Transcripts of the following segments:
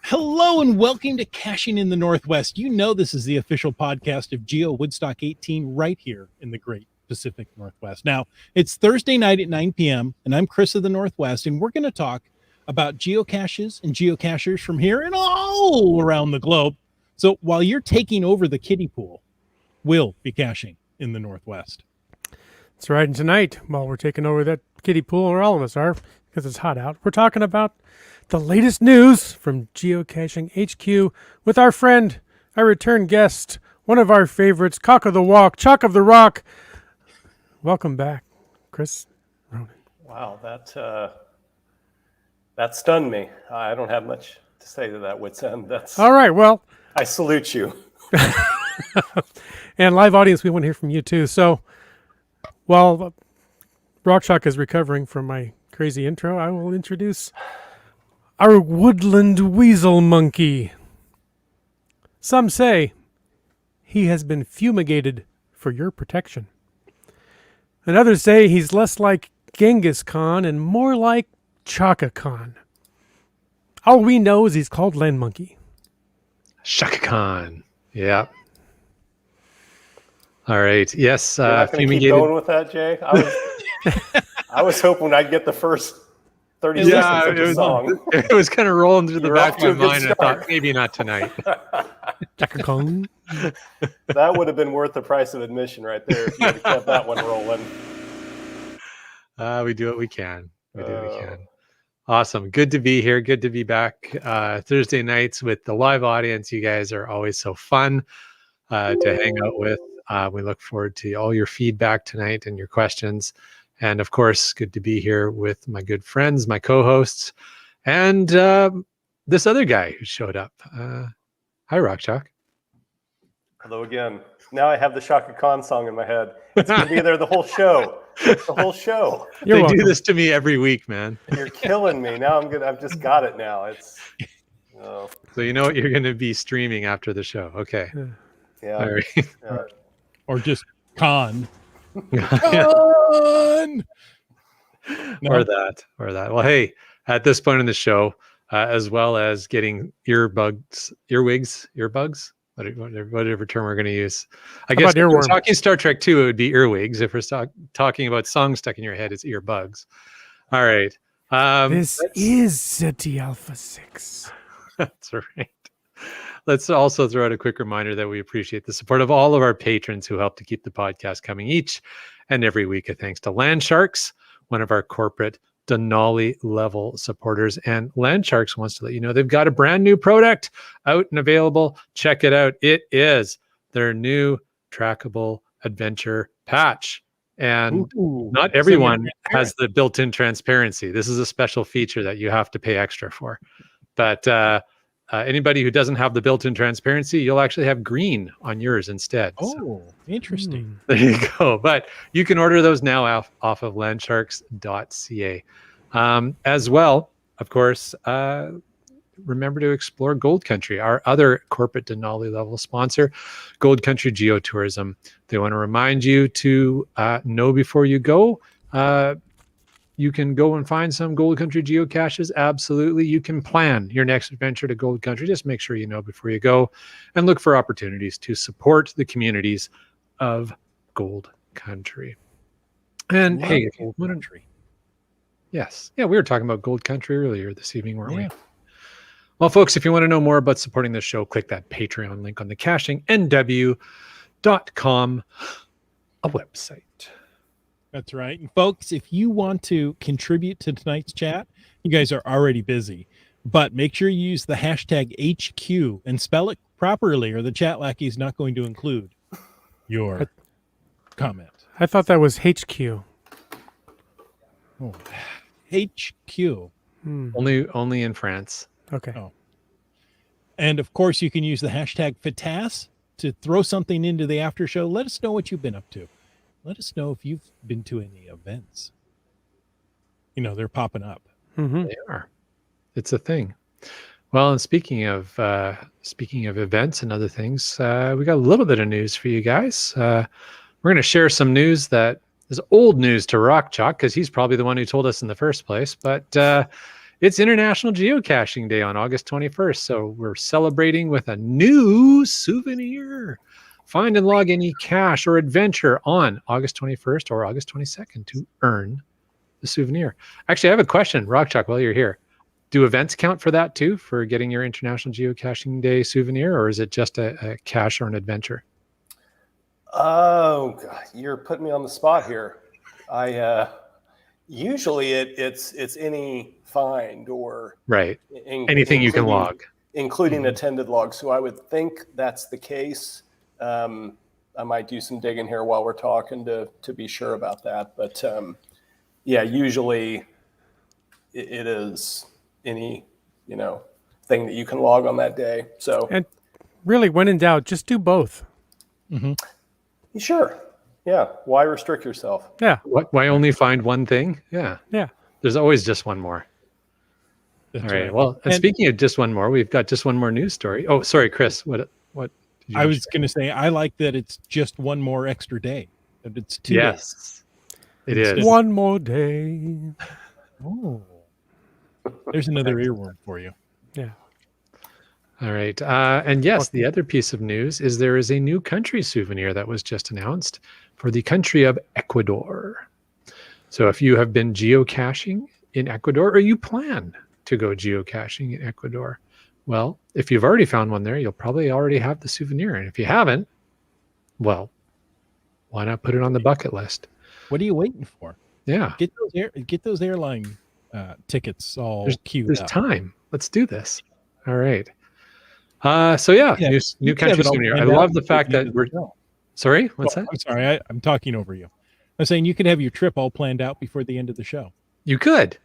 Hello and welcome to Caching in the Northwest. You know this is the official podcast of GeoWoodstock 18 right here in the great Pacific Northwest. Now, it's Thursday night at 9 p.m. and I'm Chris of the Northwest, and we're going to talk about geocaches and geocachers from here and all around the globe. So while you're taking over the kiddie pool, we'll be caching in the Northwest. That's right. And tonight, while we're taking over that kiddie pool, or all of us are, because it's hot out, we're talking about the latest news from Geocaching HQ with our friend, our return guest, one of our favorites, Cock of the Walk, Chalk of the Rock. Welcome back, Chris Ronan. Wow, that stunned me. I don't have much to say to that wit's end. That's all right. Well, I salute you. And live audience, we want to hear from you too. So while Rockshock is recovering from my crazy intro, I will introduce our woodland weasel monkey. Some say he has been fumigated for your protection. And others say he's less like Genghis Khan and more like Chaka Khan. All we know is he's called Land Monkey. Shaka Khan. Yeah. All right. Yes. You're not going to keep going with that, Jay? I was hoping I'd get the first 30 seconds of the song. It was kind of rolling through the back of my mind. I thought maybe not tonight. Chaka Khan. That would have been worth the price of admission right there if you had kept that one rolling. We do what we can. We do what we can. Awesome. Good to be here. Good to be back Thursday nights with the live audience. You guys are always so fun to hang out with. We look forward to all your feedback tonight and your questions. And of course, good to be here with my good friends, my co-hosts, and this other guy who showed up. Hi, Rockshock. Hello again. Now I have the Shaka Khan song in my head. It's going to be there the whole show. The whole show. They do this to me every week, man. You're killing me. Now I've just got it now. It's So you know what you're going to be streaming after the show. Okay. Yeah. All right. Yeah. Or just Khan. Khan! No. Or that. Well, hey, at this point in the show, as well as getting earbuds, whatever term we're going to use. I guess if we're talking Star Trek 2, it would be earwigs. If we're talking about songs stuck in your head, it's earbugs. All right. This is City Alpha 6. That's right. Let's also throw out a quick reminder that we appreciate the support of all of our patrons who help to keep the podcast coming each and every week. A thanks to Land Sharks, one of our corporate Denali level supporters. And Land Sharks wants to let you know they've got a brand new product out and available. Check it out. It is their new trackable adventure patch. And not everyone has the built-in transparency. This is a special feature that you have to pay extra for. But anybody who doesn't have the built-in transparency, you'll actually have green on yours instead. Oh, interesting. There you go. But you can order those now off of landsharks.ca. As well, of course, remember to explore Gold Country, our other corporate Denali level sponsor, Gold Country Geotourism. They want to remind you to know before you go. You can go and find some Gold Country geocaches. Absolutely. You can plan your next adventure to Gold Country. Just make sure you know before you go and look for opportunities to support the communities of Gold Country. And hey, Gold Country. Yes. Yeah, we were talking about Gold Country earlier this evening, weren't we? Well, folks, if you want to know more about supporting the show, click that Patreon link on the cachingnw.com, a website. That's right. And folks, if you want to contribute to tonight's chat, you guys are already busy, but make sure you use the hashtag HQ and spell it properly, or the chat lackey is not going to include your comment. I thought that was HQ. Oh, HQ. Only in France. Okay. Oh. And of course, you can use the hashtag FATAS to throw something into the after show. Let us know what you've been up to. Let us know if you've been to any events. You know, they're popping up. Mm-hmm. They are. It's a thing. Well, and speaking of events and other things, we got a little bit of news for you guys. We're going to share some news that is old news to Rock Chalk because he's probably the one who told us in the first place. But It's International Geocaching Day on August 21st. So we're celebrating with a new souvenir. Find and log any cache or adventure on August 21st or August 22nd to earn the souvenir. Actually, I have a question, Rockchalk, while you're here. Do events count for that too, for getting your International Geocaching Day souvenir, or is it just a cache or an adventure? Oh, God, you're putting me on the spot here. I usually it's any find or Right. Anything you can log, including attended log. So I would think that's the case. I might do some digging here while we're talking to be sure about that. But yeah, usually it is any thing that you can log on that day. So And really, when in doubt, just do both. sure, yeah. Why restrict yourself? Yeah, why only find one thing? Yeah. yeah. There's always just one more. That's All right. right. Well, and And- speaking of just one more, we've got just one more news story. Oh, sorry, Chris. What did you I was going to say, I like that it's just one more extra day. That it's 2 days. Yes, it Instead is. of- One more day. Oh, there's another earworm for you. Yeah. All right. And yes, the other piece of news is there is a new country souvenir that was just announced for the country of Ecuador. So if you have been geocaching in Ecuador or you plan to go geocaching in Ecuador, well, if you've already found one there, you'll probably already have the souvenir. And if you haven't, well, why not put it on the bucket list? What are you waiting for? Yeah. Get those airline tickets all queued There's up. time. Let's do this. All right. So yeah, Yeah, new you can have country it all souvenir. I planned out love the before fact the end that of the we're show. sorry. What's Well, that? I'm sorry, I'm talking over you. I'm saying you could have your trip all planned out before the end of the show. You could,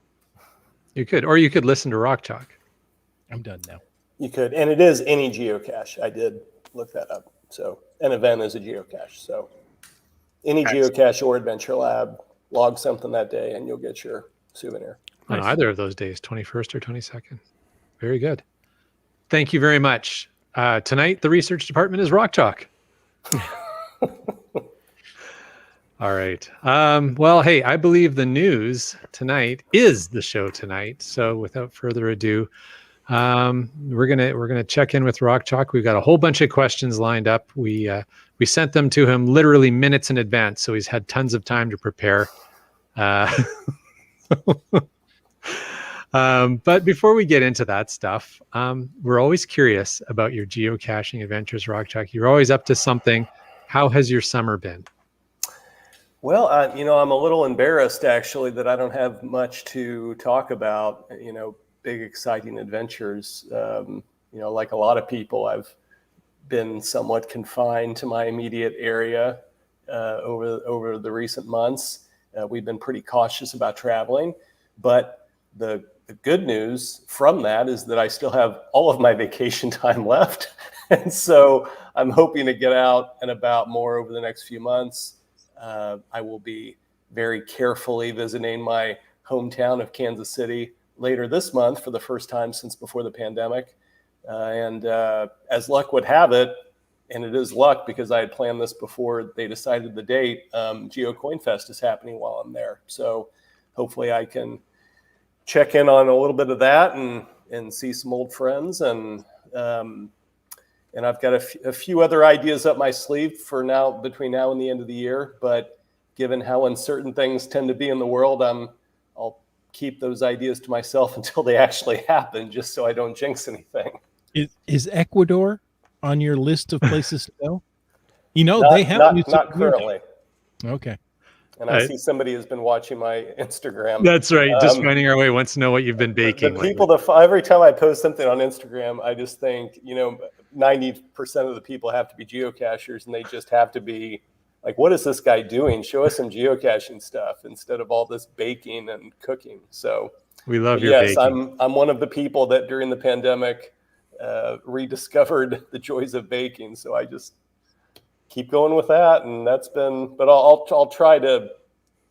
or you could listen to Rock Chalk. I'm done now. You could, and it is any geocache. I did look that up. So an event is a geocache. So any geocache or adventure lab, log something that day and you'll get your souvenir. On Nice. either of those days, 21st or 22nd. Very good. Thank you very much. Tonight, the research department is Rock Chalk. All right. Well, hey, I believe the news tonight is the show tonight. So without further ado, we're gonna check in with Rock Chalk. We've got a whole bunch of questions lined up. We sent them to him literally minutes in advance, so he's had tons of time to prepare. But before we get into that stuff, we're always curious about your geocaching adventures, Rock Chalk. You're always up to something. How has your summer been? Well, I'm a little embarrassed actually that I don't have much to talk about, big exciting adventures. Like a lot of people, I've been somewhat confined to my immediate area over the recent months. We've been pretty cautious about traveling, but the good news from that is that I still have all of my vacation time left. And so I'm hoping to get out and about more over the next few months. I will be very carefully visiting my hometown of Kansas City later this month for the first time since before the pandemic. And as luck would have it, and it is luck because I had planned this before they decided the date, GeoCoinFest is happening while I'm there. So hopefully I can check in on a little bit of that and see some old friends. And I've got a few other ideas up my sleeve for now, between now and the end of the year. But given how uncertain things tend to be in the world, I'll keep those ideas to myself until they actually happen, just so I don't jinx anything. Is Ecuador on your list of places to go? They have not currently. Okay. And I see somebody has been watching my Instagram. That's right. Just finding our way wants to know what you've been baking. The people every time I post something on Instagram, I just think, 90% of the people have to be geocachers, and they just have to be like, what is this guy doing? Show us some geocaching stuff instead of all this baking and cooking. So we love your baking. I'm one of the people that during the pandemic rediscovered the joys of baking. So I just keep going with that, and that's been. But I'll try to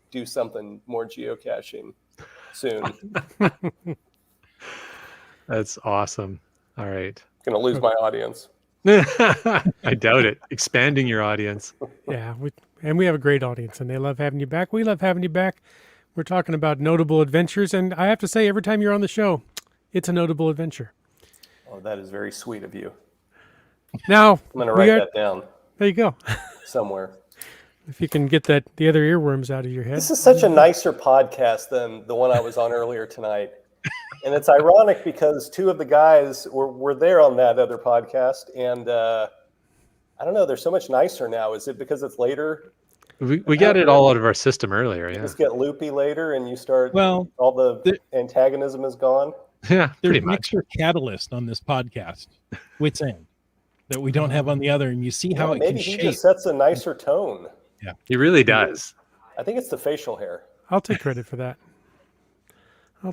do something more geocaching soon. That's awesome. All right. Going to lose my audience. I doubt it. Expanding your audience. Yeah, we have a great audience, and they love having you back. We love having you back. We're talking about notable adventures, and I have to say, every time you're on the show, it's a notable adventure. Oh, that is very sweet of you. Now, I'm going to write that down there you go. somewhere. If you can get the other earworms out of your head. This is such a nicer podcast than the one I was on earlier tonight. And it's ironic because two of the guys were there on that other podcast. And I don't know, they're so much nicer now. Is it because it's later? We got it all out of our system earlier. You Yeah. just get loopy later and you start, Well, all the antagonism is gone. Yeah, there's pretty an much. extra catalyst on this podcast, Wits End, that we don't have on the other, and you see how Yeah, it maybe can he shape. just sets a nicer tone. He really does. I think it's the facial hair. I'll take credit for that.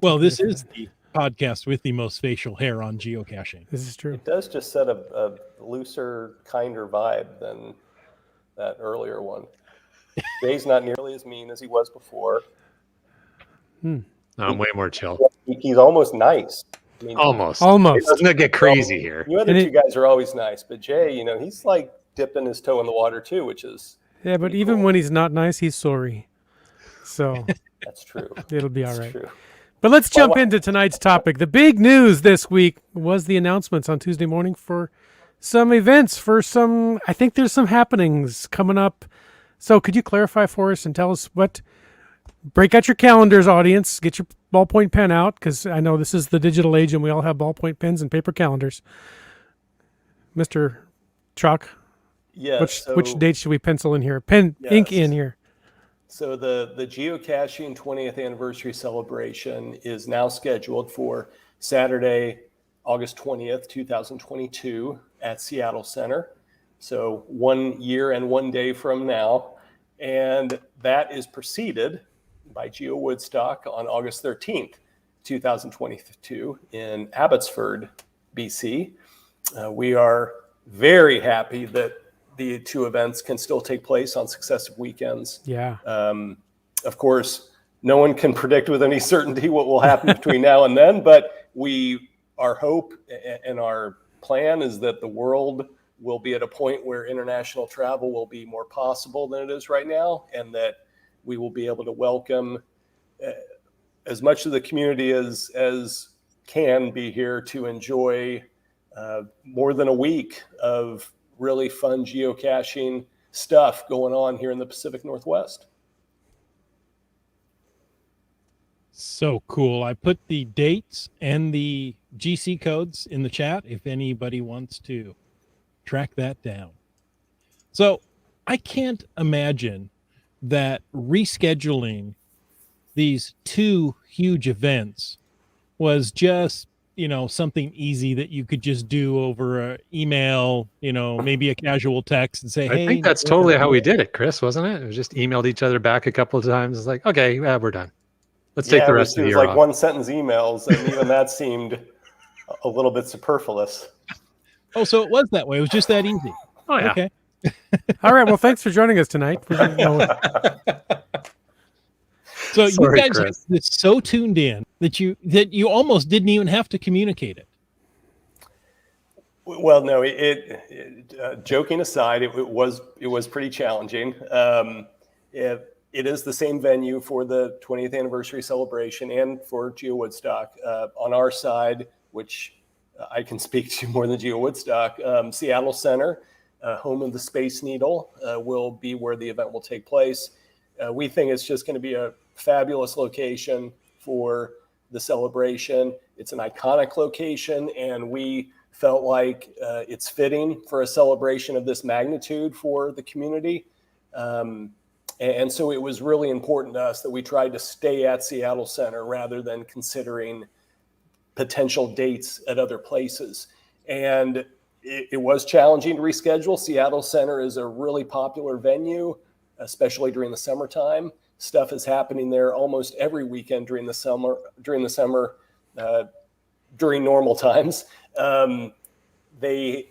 Well, this is the podcast with the most facial hair on geocaching. This is true. It does just set a looser, kinder vibe than that earlier one. Jay's not nearly as mean as he was before. No, I'm way more chill. He's almost nice. I mean, Almost. Almost. Let's not get crazy here. you other And two guys are always nice, but Jay, he's like dipping his toe in the water too, which is Yeah, but even when he's not nice, he's sorry. So that's true. it'll be all That's right. true. But let's jump into tonight's topic. The big news this week was the announcements on Tuesday morning for some events, I think there's some happenings coming up. So could you clarify for us and tell us break out your calendars, audience, get your ballpoint pen out, because I know this is the digital age and we all have ballpoint pens and paper calendars. Mr. Chalk, Yes. which date should we pencil in here? Ink in here. So the geocaching 20th anniversary celebration is now scheduled for Saturday, August 20th, 2022 at Seattle Center. So 1 year and 1 day from now. And that is preceded by GeoWoodstock on August 13th, 2022 in Abbotsford, BC. We are very happy that the two events can still take place on successive weekends. Yeah. Of course, no one can predict with any certainty what will happen between now and then, but our hope and our plan is that the world will be at a point where international travel will be more possible than it is right now, and that we will be able to welcome as much of the community as can be here to enjoy more than a week of really fun geocaching stuff going on here in the Pacific Northwest. So cool. I put the dates and the GC codes in the chat if anybody wants to track that down. So I can't imagine that rescheduling these two huge events was just, something easy that you could just do over an email, maybe a casual text and say, hey. I think that's totally how we did it, Chris, wasn't it? It was just emailed each other back a couple of times. It's like, okay, we're done. Let's take the rest of the year It was like off. one sentence emails, and even that seemed a little bit superfluous. Oh, so it was that way. It was just that easy. Oh, yeah. Okay. All right. Well, thanks for joining us tonight. So Sorry, you guys Chris. are so tuned in that you almost didn't even have to communicate it. Well, no, joking aside, it was pretty challenging. It is the same venue for the 20th anniversary celebration and for GeoWoodstock. On our side, which I can speak to more than GeoWoodstock, Seattle Center, home of the Space Needle, will be where the event will take place. We think it's just going to be a fabulous location for the celebration. It's an iconic location, and we felt like it's fitting for a celebration of this magnitude for the community. And so it was really important to us that we tried to stay at Seattle Center rather than considering potential dates at other places. And it was challenging to reschedule. Seattle Center is a really popular venue, especially during the summertime. Stuff is happening there almost every weekend during the summer, during normal times. They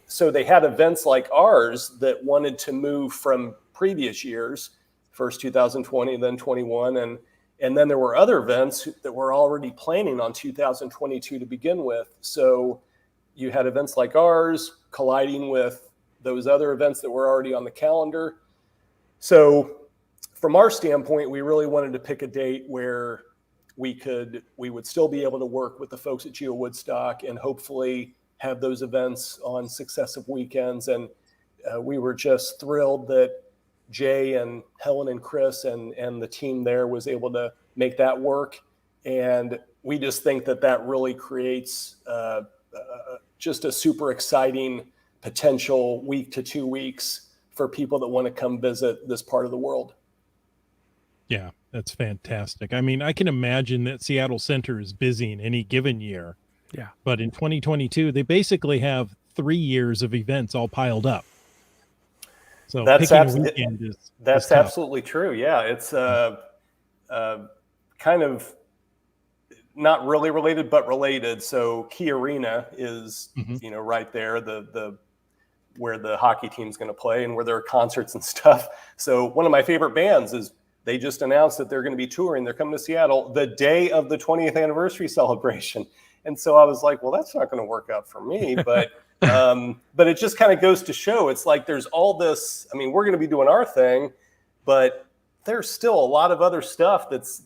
had events like ours that wanted to move from previous years, first 2020, then 21, and then there were other events that were already planning on 2022 to begin with. So you had events like ours colliding with those other events that were already on the calendar. So from our standpoint, we really wanted to pick a date where we would still be able to work with the folks at GeoWoodstock and hopefully have those events on successive weekends. And we were just thrilled that Jay and Helen and Chris and the team there was able to make that work. And we just think that really creates just a super exciting potential week to 2 weeks for people that want to come visit this part of the world. Yeah, that's fantastic. I mean, I can imagine that Seattle Center is busy in any given year. Yeah. But in 2022, they basically have 3 years of events all piled up. So That's picking a weekend is tough. absolutely true. Yeah, it's kind of not really related, but related. So Key Arena is, right there, the where the hockey team's going to play and where there are concerts and stuff. So one of my favorite bands is, they just announced that they're going to be touring. They're coming to Seattle the day of the 20th anniversary celebration. And so I was like, well, that's not going to work out for me. But but it just kind of goes to show, it's like there's all this. I mean, we're going to be doing our thing, but there's still a lot of other stuff that's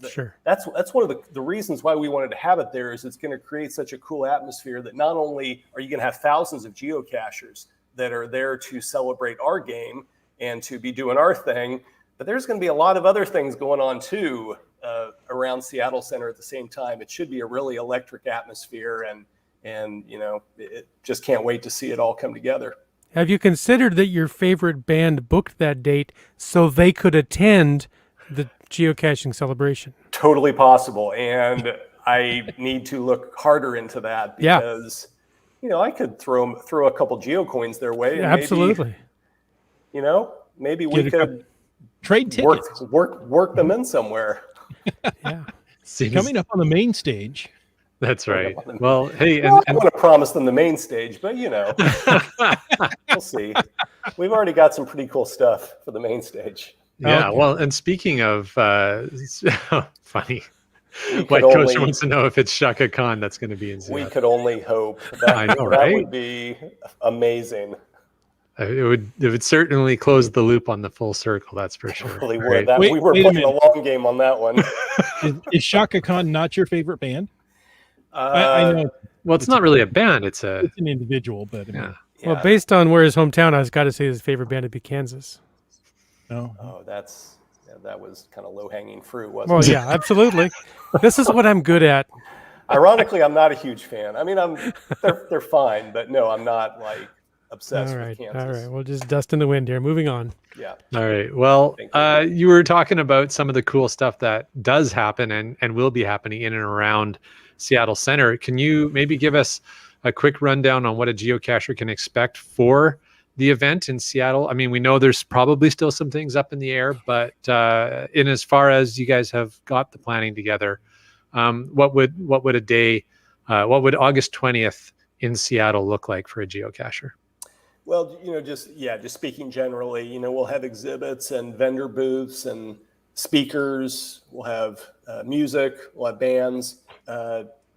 one of the reasons why we wanted to have it there, is it's going to create such a cool atmosphere that not only are you going to have thousands of geocachers that are there to celebrate our game and to be doing our thing, but there's going to be a lot of other things going on too around Seattle Center at the same time. It should be a really electric atmosphere, and it just can't wait to see it all come together. Have you considered that your favorite band booked that date so they could attend the geocaching celebration? Totally possible, and I need to look harder into that because I could throw a couple geocoins their way. And absolutely. Maybe we could trade tickets, work them in somewhere. Yeah. Coming up on the main stage. That's right. Well, hey, I don't want to promise them the main stage, but we'll see. We've already got some pretty cool stuff for the main stage. Yeah. Okay. Well, and speaking of funny, White Coach wants to know if it's Shaka Khan that's going to be in Seattle. We could only hope. That, I know, right? That would be amazing. It would certainly close the loop on the full circle. That's for sure. Really would. Right? We were playing a long game on that one. Is Shaka Khan not your favorite band? I know. Well, it's not really a band. It's an individual, but Well, based on where his hometown, I've got to say his favorite band would be Kansas. Oh, that was kind of low-hanging fruit, wasn't Well, it? yeah, absolutely. This is what I'm good at. Ironically, I'm not a huge fan. I mean, they're fine, but no, I'm not like obsessed with Kansas. All right. We'll just dust in the wind here. Moving on. Yeah. All right. Well, you were talking about some of the cool stuff that does happen and will be happening in and around Seattle Center. Can you maybe give us a quick rundown on what a geocacher can expect for the event in Seattle? I mean, we know there's probably still some things up in the air, but in as far as you guys have got the planning together, what would August 20th in Seattle look like for a geocacher? Well, just speaking generally, we'll have exhibits and vendor booths and speakers. We'll have music. We'll have bands.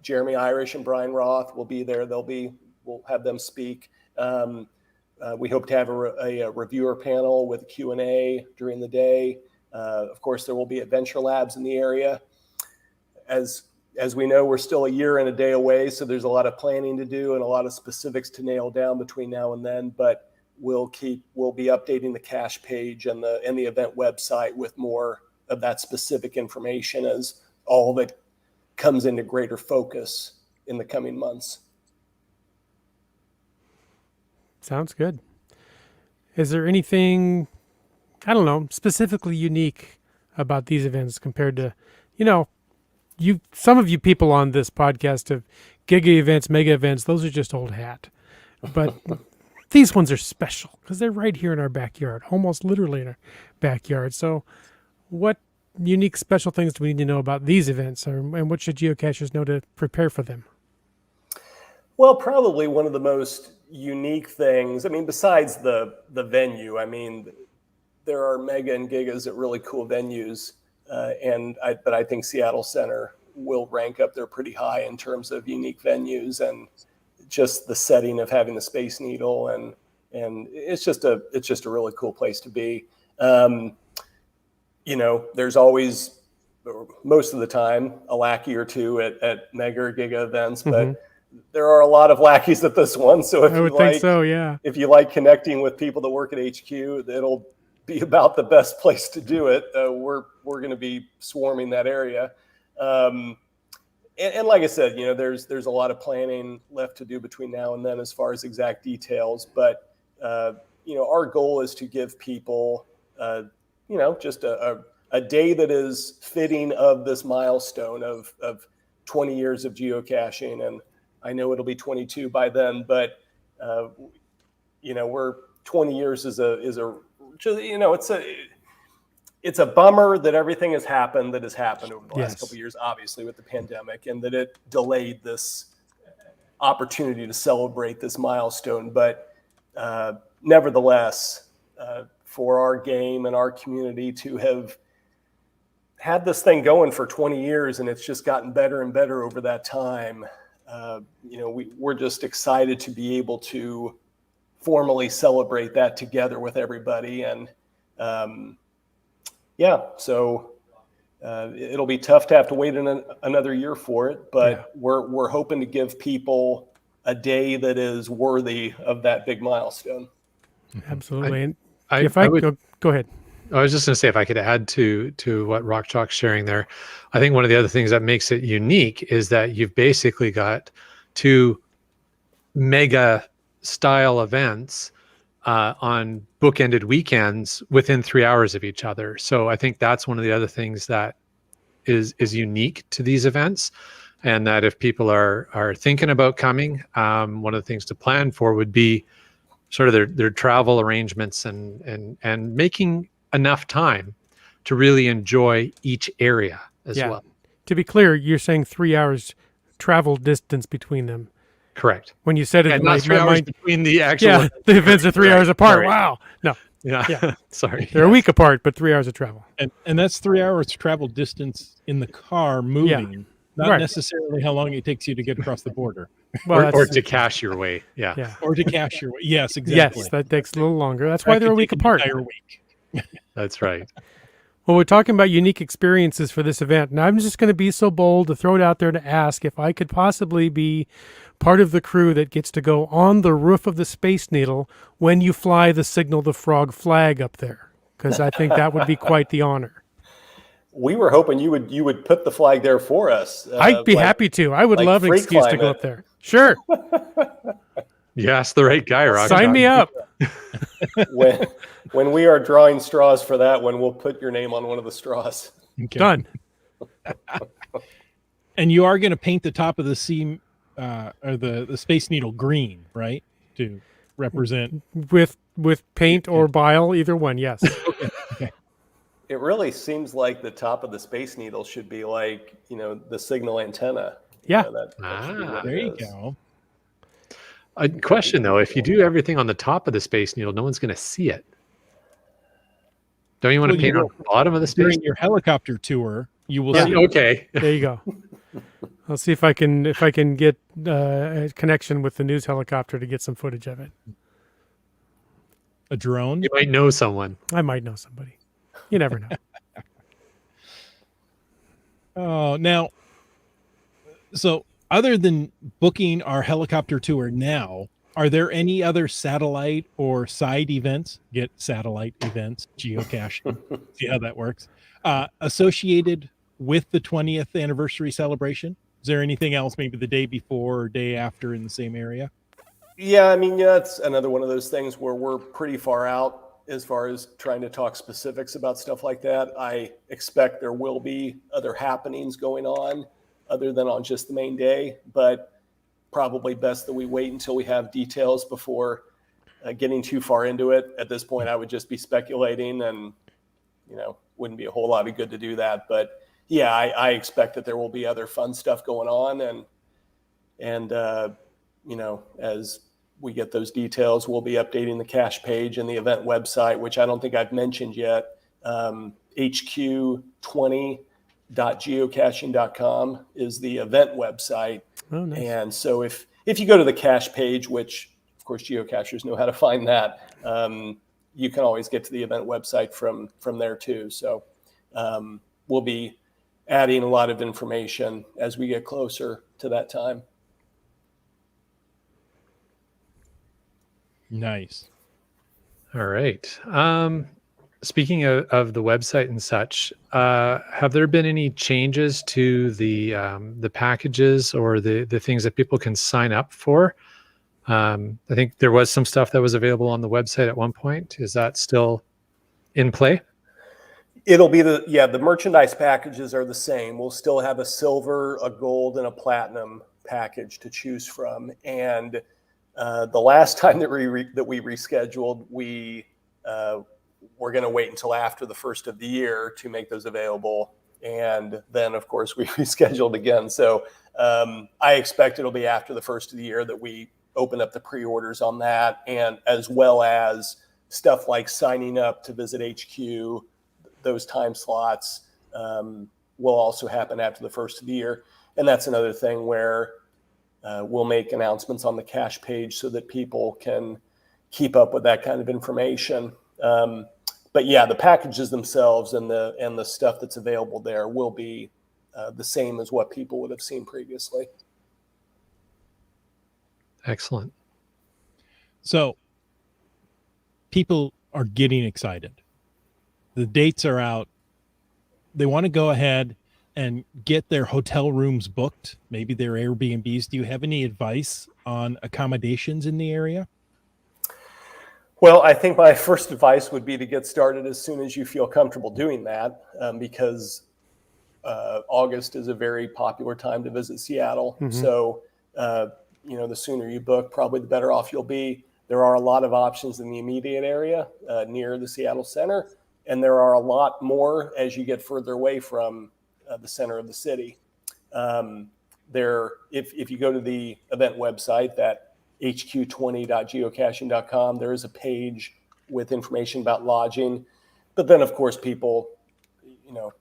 Jeremy Irish and Brian Roth will be there. We'll have them speak. We hope to have a reviewer panel with a Q&A during the day. Of course, there will be adventure labs in the area. As we know, we're still a year and a day away, so there's a lot of planning to do and a lot of specifics to nail down between now and then. But we'll be updating the cache page and the event website with more of that specific information as all of it comes into greater focus in the coming months. Sounds good. Is there anything, I don't know, specifically unique about these events compared to, some of you people on this podcast have giga events, mega events. Those are just old hat. But these ones are special because they're right here in our backyard, almost literally in our backyard. So what unique special things do we need to know about these events, and what should geocachers know to prepare for them? Well, probably one of the most unique things, besides the venue, there are mega and gigas at really cool venues. But I think Seattle Center will rank up there pretty high in terms of unique venues and just the setting of having the Space Needle, and it's just a really cool place to be. there's always, or most of the time, a lackey or two at mega or giga events, but there are a lot of lackeys at this one. So I would think so, yeah. if you like connecting with people that work at HQ, it'll be about the best place to do it. We're going to be swarming that area. And like I said, there's a lot of planning left to do between now and then as far as exact details. But, our goal is to give people, just a day that is fitting of this milestone of 20 years of geocaching. And I know it'll be 22 by then, but, we're 20 years it's a bummer that everything has happened that has happened over the last couple of years, obviously with the pandemic, and that it delayed this opportunity to celebrate this milestone. But nevertheless, for our game and our community to have had this thing going for 20 years, and it's just gotten better and better over that time, we're just excited to be able to formally celebrate that together with everybody. And so it'll be tough to have to wait another year for it, but we're hoping to give people a day that is worthy of that big milestone. Absolutely. Go ahead. I was just going to say, if I could add to what Rock Chalk's sharing there, I think one of the other things that makes it unique is that you've basically got two mega style events on bookended weekends within 3 hours of each other. So I think that's one of the other things that is unique to these events, and that if people are thinking about coming, one of the things to plan for would be sort of their travel arrangements and making enough time to really enjoy each area as well. To be clear, you're saying 3 hours travel distance between them. Correct. When you said it, not 3 hours between the actual. The events are 3 hours apart. Right. Wow. No. Yeah. Sorry. They're a week apart, but 3 hours of travel. And that's 3 hours travel distance in the car moving, not necessarily how long it takes you to get across the border. Well, or to cache your way. Yeah. Or to cache your way. Yes, exactly. Yes, that takes a little longer. That's why they're a week apart. Entire week. That's right. Well, we're talking about unique experiences for this event, and I'm just going to be so bold to throw it out there to ask if I could possibly be part of the crew that gets to go on the roof of the Space Needle when you fly the Signal the Frog flag up there, because I think that would be quite the honor. We were hoping you would put the flag there for us. I'd be happy to. I would love an excuse to go up there. Sure. You asked the right guy, Rock. Sign me up. When we are drawing straws for that one, we'll put your name on one of the straws. Okay. Done. And you are going to paint the top of the seam or the Space Needle green, right? To represent with paint or bile, either one. Yes. Okay. It really seems like the top of the Space Needle should be like, the signal antenna. Yeah. There you go. A question though, if you do everything on the top of the Space Needle, no one's going to see it. Don't you want to paint on the bottom of the Space During Needle? your helicopter tour, you will see. Okay. There you go. I'll see if I can get a connection with the news helicopter to get some footage of it. A drone. You might know someone. I might know somebody. You never know. Oh, now, so other than booking our helicopter tour now, are there any other satellite or side events? Get satellite events, geocache. See how that works. Associated with the 20th anniversary celebration? Is there anything else, maybe the day before or day after in the same area? Yeah, it's another one of those things where we're pretty far out as far as trying to talk specifics about stuff like that. I expect there will be other happenings going on other than on just the main day, but probably best that we wait until we have details before getting too far into it. At this point, I would just be speculating, and wouldn't be a whole lot of good to do that. But yeah, I expect that there will be other fun stuff going on, and as we get those details, we'll be updating the cache page and the event website, which I don't think I've mentioned yet. HQ20.geocaching.com is the event website. Oh, nice. And so if you go to the cache page, which of course geocachers know how to find that, you can always get to the event website from there too. So we'll be adding a lot of information as we get closer to that time. Nice. All right. Speaking of the website and such, have there been any changes to the packages or the things that people can sign up for? I think there was some stuff that was available on the website at one point. Is that still in play? It'll be the merchandise packages are the same. We'll still have a silver, a gold, and a platinum package to choose from. And the last time that we rescheduled, we're going to wait until after the first of the year to make those available. And then, of course, we rescheduled again. So I expect it'll be after the first of the year that we open up the pre-orders on that, and as well as stuff like signing up to visit HQ. Those time slots will also happen after the first of the year. And that's another thing where we'll make announcements on the cache page so that people can keep up with that kind of information. But yeah, the packages themselves and the stuff that's available there will be the same as what people would have seen previously. Excellent. So people are getting excited. The dates are out. They want to go ahead and get their hotel rooms booked, maybe their Airbnbs. Do you have any advice on accommodations in the area? Well, I think my first advice would be to get started as soon as you feel comfortable doing that, because August is a very popular time to visit Seattle. Mm-hmm. So, the sooner you book, probably the better off you'll be. There are a lot of options in the immediate area near the Seattle Center. And there are a lot more as you get further away from the center of the city. If you go to the event website, that hq20.geocaching.com, there is a page with information about lodging. But then, of course,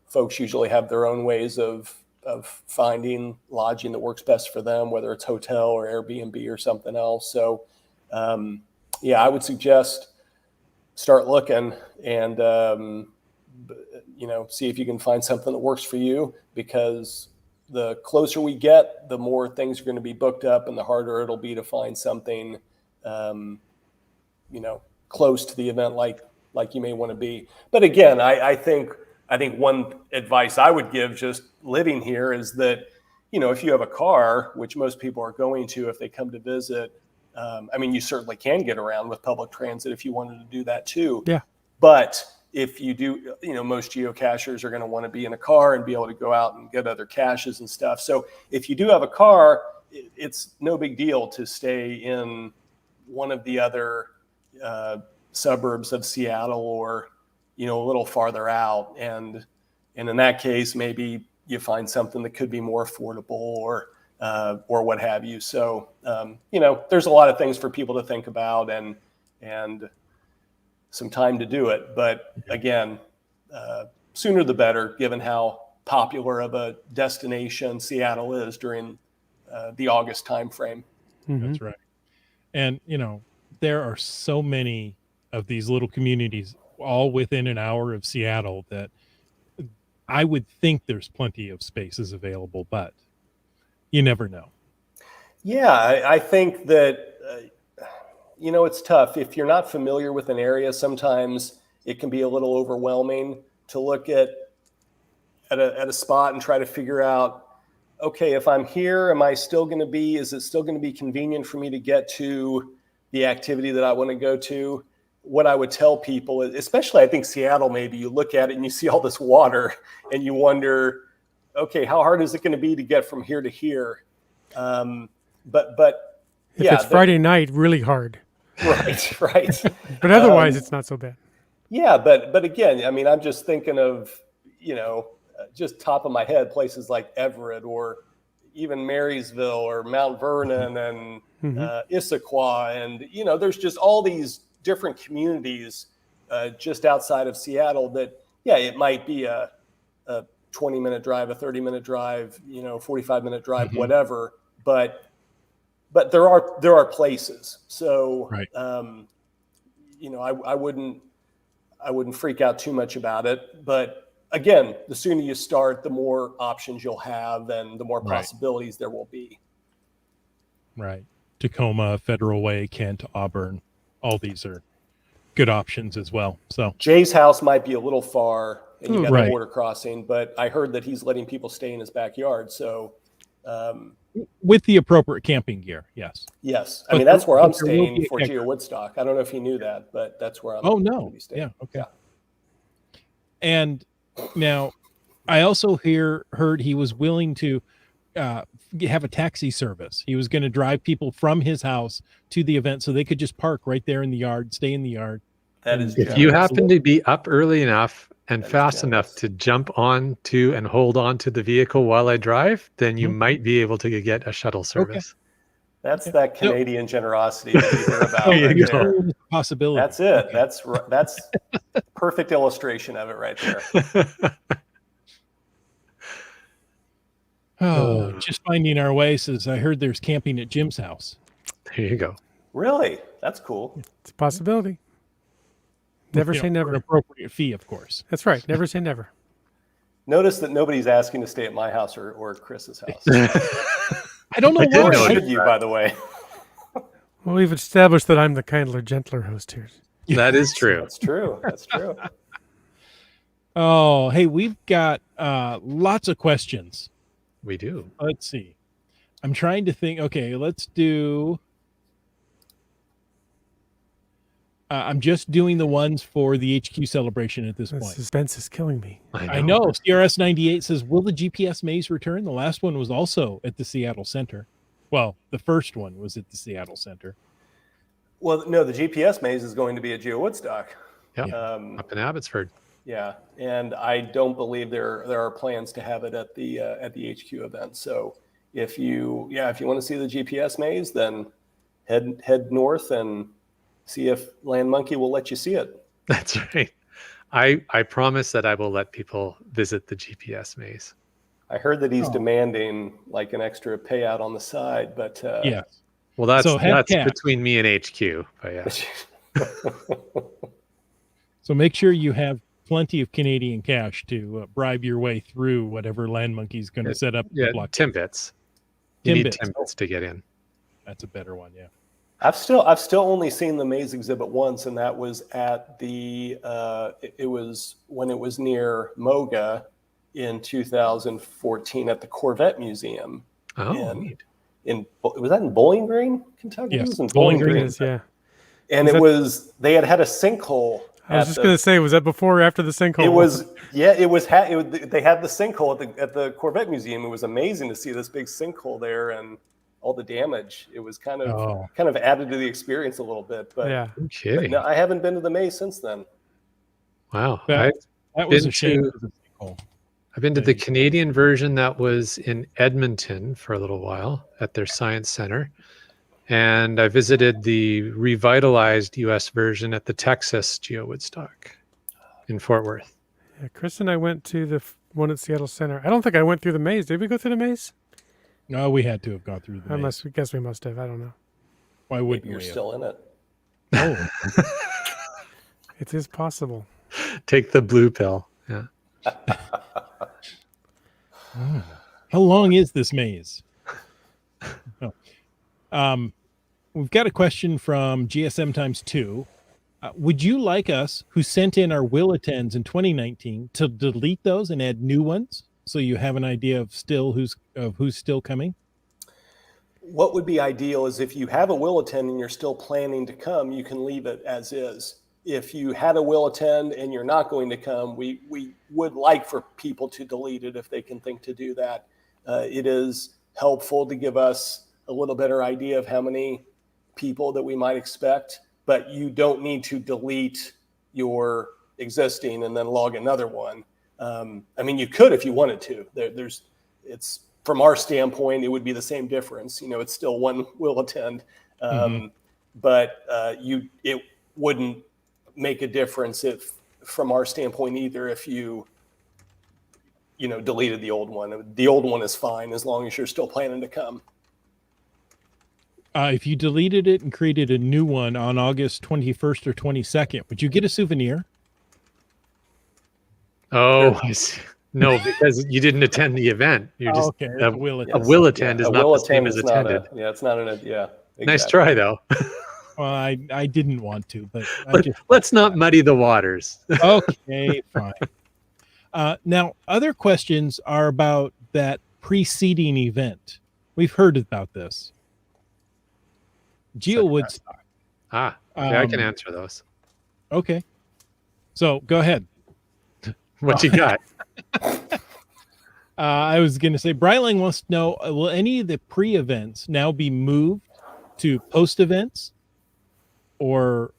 folks usually have their own ways of finding lodging that works best for them, whether it's hotel or Airbnb or something else. So, I would suggest start looking and, see if you can find something that works for you, because the closer we get, the more things are going to be booked up and the harder it'll be to find something, close to the event like you may want to be. But again, I think one advice I would give just living here is that, if you have a car, which most people are going to if they come to visit, you certainly can get around with public transit if you wanted to do that too. Yeah. But if you do, most geocachers are going to want to be in a car and be able to go out and get other caches and stuff. So if you do have a car, it's no big deal to stay in one of the other suburbs of Seattle or, a little farther out. And in that case, maybe you find something that could be more affordable or what have you. So, there's a lot of things for people to think about and some time to do it. But again, sooner the better, given how popular of a destination Seattle is during the August timeframe. Mm-hmm. That's right. And, there are so many of these little communities all within an hour of Seattle that I would think there's plenty of spaces available, but you never know. Yeah, I think that, it's tough. If you're not familiar with an area, sometimes it can be a little overwhelming to look at a spot and try to figure out, okay, if I'm here, is it still going to be convenient for me to get to the activity that I want to go to? What I would tell people, especially I think Seattle, maybe you look at it and you see all this water and you wonder, okay, how hard is it going to be to get from here to here? But if it's Friday night, really hard. Right. But otherwise, it's not so bad. Yeah, but again, I'm just thinking of, just top of my head, places like Everett or even Marysville or Mount Vernon and Issaquah, and there's just all these different communities just outside of Seattle that, it might be a 20-minute drive, a 30-minute drive, 45-minute drive, whatever. But there are places. So, right. I wouldn't freak out too much about it. But again, the sooner you start, the more options you'll have and the more Right. possibilities there will be. Right. Tacoma, Federal Way, Kent, Auburn. All these are good options as well. So Jay's house might be a little far and you got Right. the border crossing, but I heard that he's letting people stay in his backyard. So, with the appropriate camping gear, yes. yes, I But mean, that's where there I'm will staying be a for catcher. GeoWoodstock. I don't know if you knew that, but that's where I'm Oh, going no. to be staying. Yeah. Okay. And now I also heard he was willing to have a taxi service. He was going to drive people from his house to the event so they could just park right there in the yard, stay in the yard. That is If generous. you happen to be up early enough and That is fast enough generous. to jump on to and hold on to the vehicle while I drive, then you Mhm. might be able to get a shuttle service. That's that Canadian generosity that you hear about There you right go. there. Still a possibility. That's it. Okay. That's perfect illustration of it right there. Oh, just finding our way says, I heard there's camping at Jim's house. There you go. Really? That's cool. It's a possibility. Never You say know, for an never. appropriate fee, of course. That's right. Never say never. Notice that nobody's asking to stay at my house or Chris's house. I don't know I did Or why. notice should you, by the way? Well, we've established that I'm the kindler, gentler host here. That is true. That's true. That's true. Oh, hey, we've got lots of questions. We do. Let's see. I'm trying to think. Okay, let's do. I'm just doing the ones for the HQ celebration at this The point. suspense is killing me. I know. CRS 98 says, will the GPS maze return? The last one was also at the Seattle Center. Well, the first one was at the Seattle Center. Well, no, the GPS maze is going to be at GeoWoodstock. Yep. Um, Up in Abbotsford. yeah, and I don't believe there are plans to have it at the HQ event. So if you want to see the GPS maze, then head north and see if Land Monkey will let you see it. That's right. I promise that I will let people visit the GPS maze. I heard that he's Oh. demanding like an extra payout on the side, but Yes. Well, that's So have cap. between me and HQ. But yeah. So make sure you have plenty of Canadian cash to bribe your way through whatever Land Monkey's going to set up. Yeah, block. Timbits. You need Timbits. Timbits to get in. That's a better one. Yeah. I've still only seen the maze exhibit once, and that was at the it was when it was near Moga in 2014 at the Corvette Museum. Oh, And- neat. Was that in Bowling Green, Kentucky? Yes, It was in Bowling Bowling Green Green. Is, yeah. And Was it that- was they had a sinkhole. I was just going to say, was that before or after the sinkhole? It was it was they had the sinkhole at the Corvette Museum. It was amazing to see this big sinkhole there and all the damage. It was kind of added to the experience a little bit. But, Yeah. No but kidding. no, I haven't been to the maze since then. Wow. That was been a shame. to- for the sinkhole. I've been to the Canadian version that was in Edmonton for a little while at their Science Center. And I visited the revitalized US version at the Texas GeoWoodstock in Fort Worth. Yeah, Chris and I went to the one at Seattle Center. I don't think I went through the maze. Did we go through the maze? No, we had to have gone through the maze. Guess we must have. I don't know. Why wouldn't You're we? still in it. Oh, It is possible. Take the blue pill. Yeah. how long is this maze? We've got a question from GSM times 2. Would you like us, who sent in our will attends in 2019, to delete those and add new ones so you have an idea of who's still coming? What would be ideal is if you have a will attend and you're still planning to come, you can leave it as is. If you had a will attend and you're not going to come, we would like for people to delete it if they can think to do that. It is helpful to give us a little better idea of how many people that we might expect, but you don't need to delete your existing and then log another one. I mean, you could if you wanted to. It's from our standpoint, it would be the same difference. You know, it's still one will attend, but it wouldn't make a difference if, from our standpoint, either if you deleted the old one. The old one is fine as long as you're still planning to come. If you deleted it and created a new one on August 21st or 22nd, would you get a souvenir? Oh, I see. No, because you didn't attend the event. You're just Okay, a, it's a will a attend. will attend is a not will the same attend as is not attended. it's not yeah. Nice Exactly. try though. Well, I didn't want to, but I just Let's not muddy the waters. okay, fine. Now, other questions are about that preceding event. We've heard about this. GeoWoodstock. Okay, I can Um, answer those. Okay. So go ahead. What you got? I was going to say, Bryling wants to know, will any of the pre-events now be moved to post-events? Or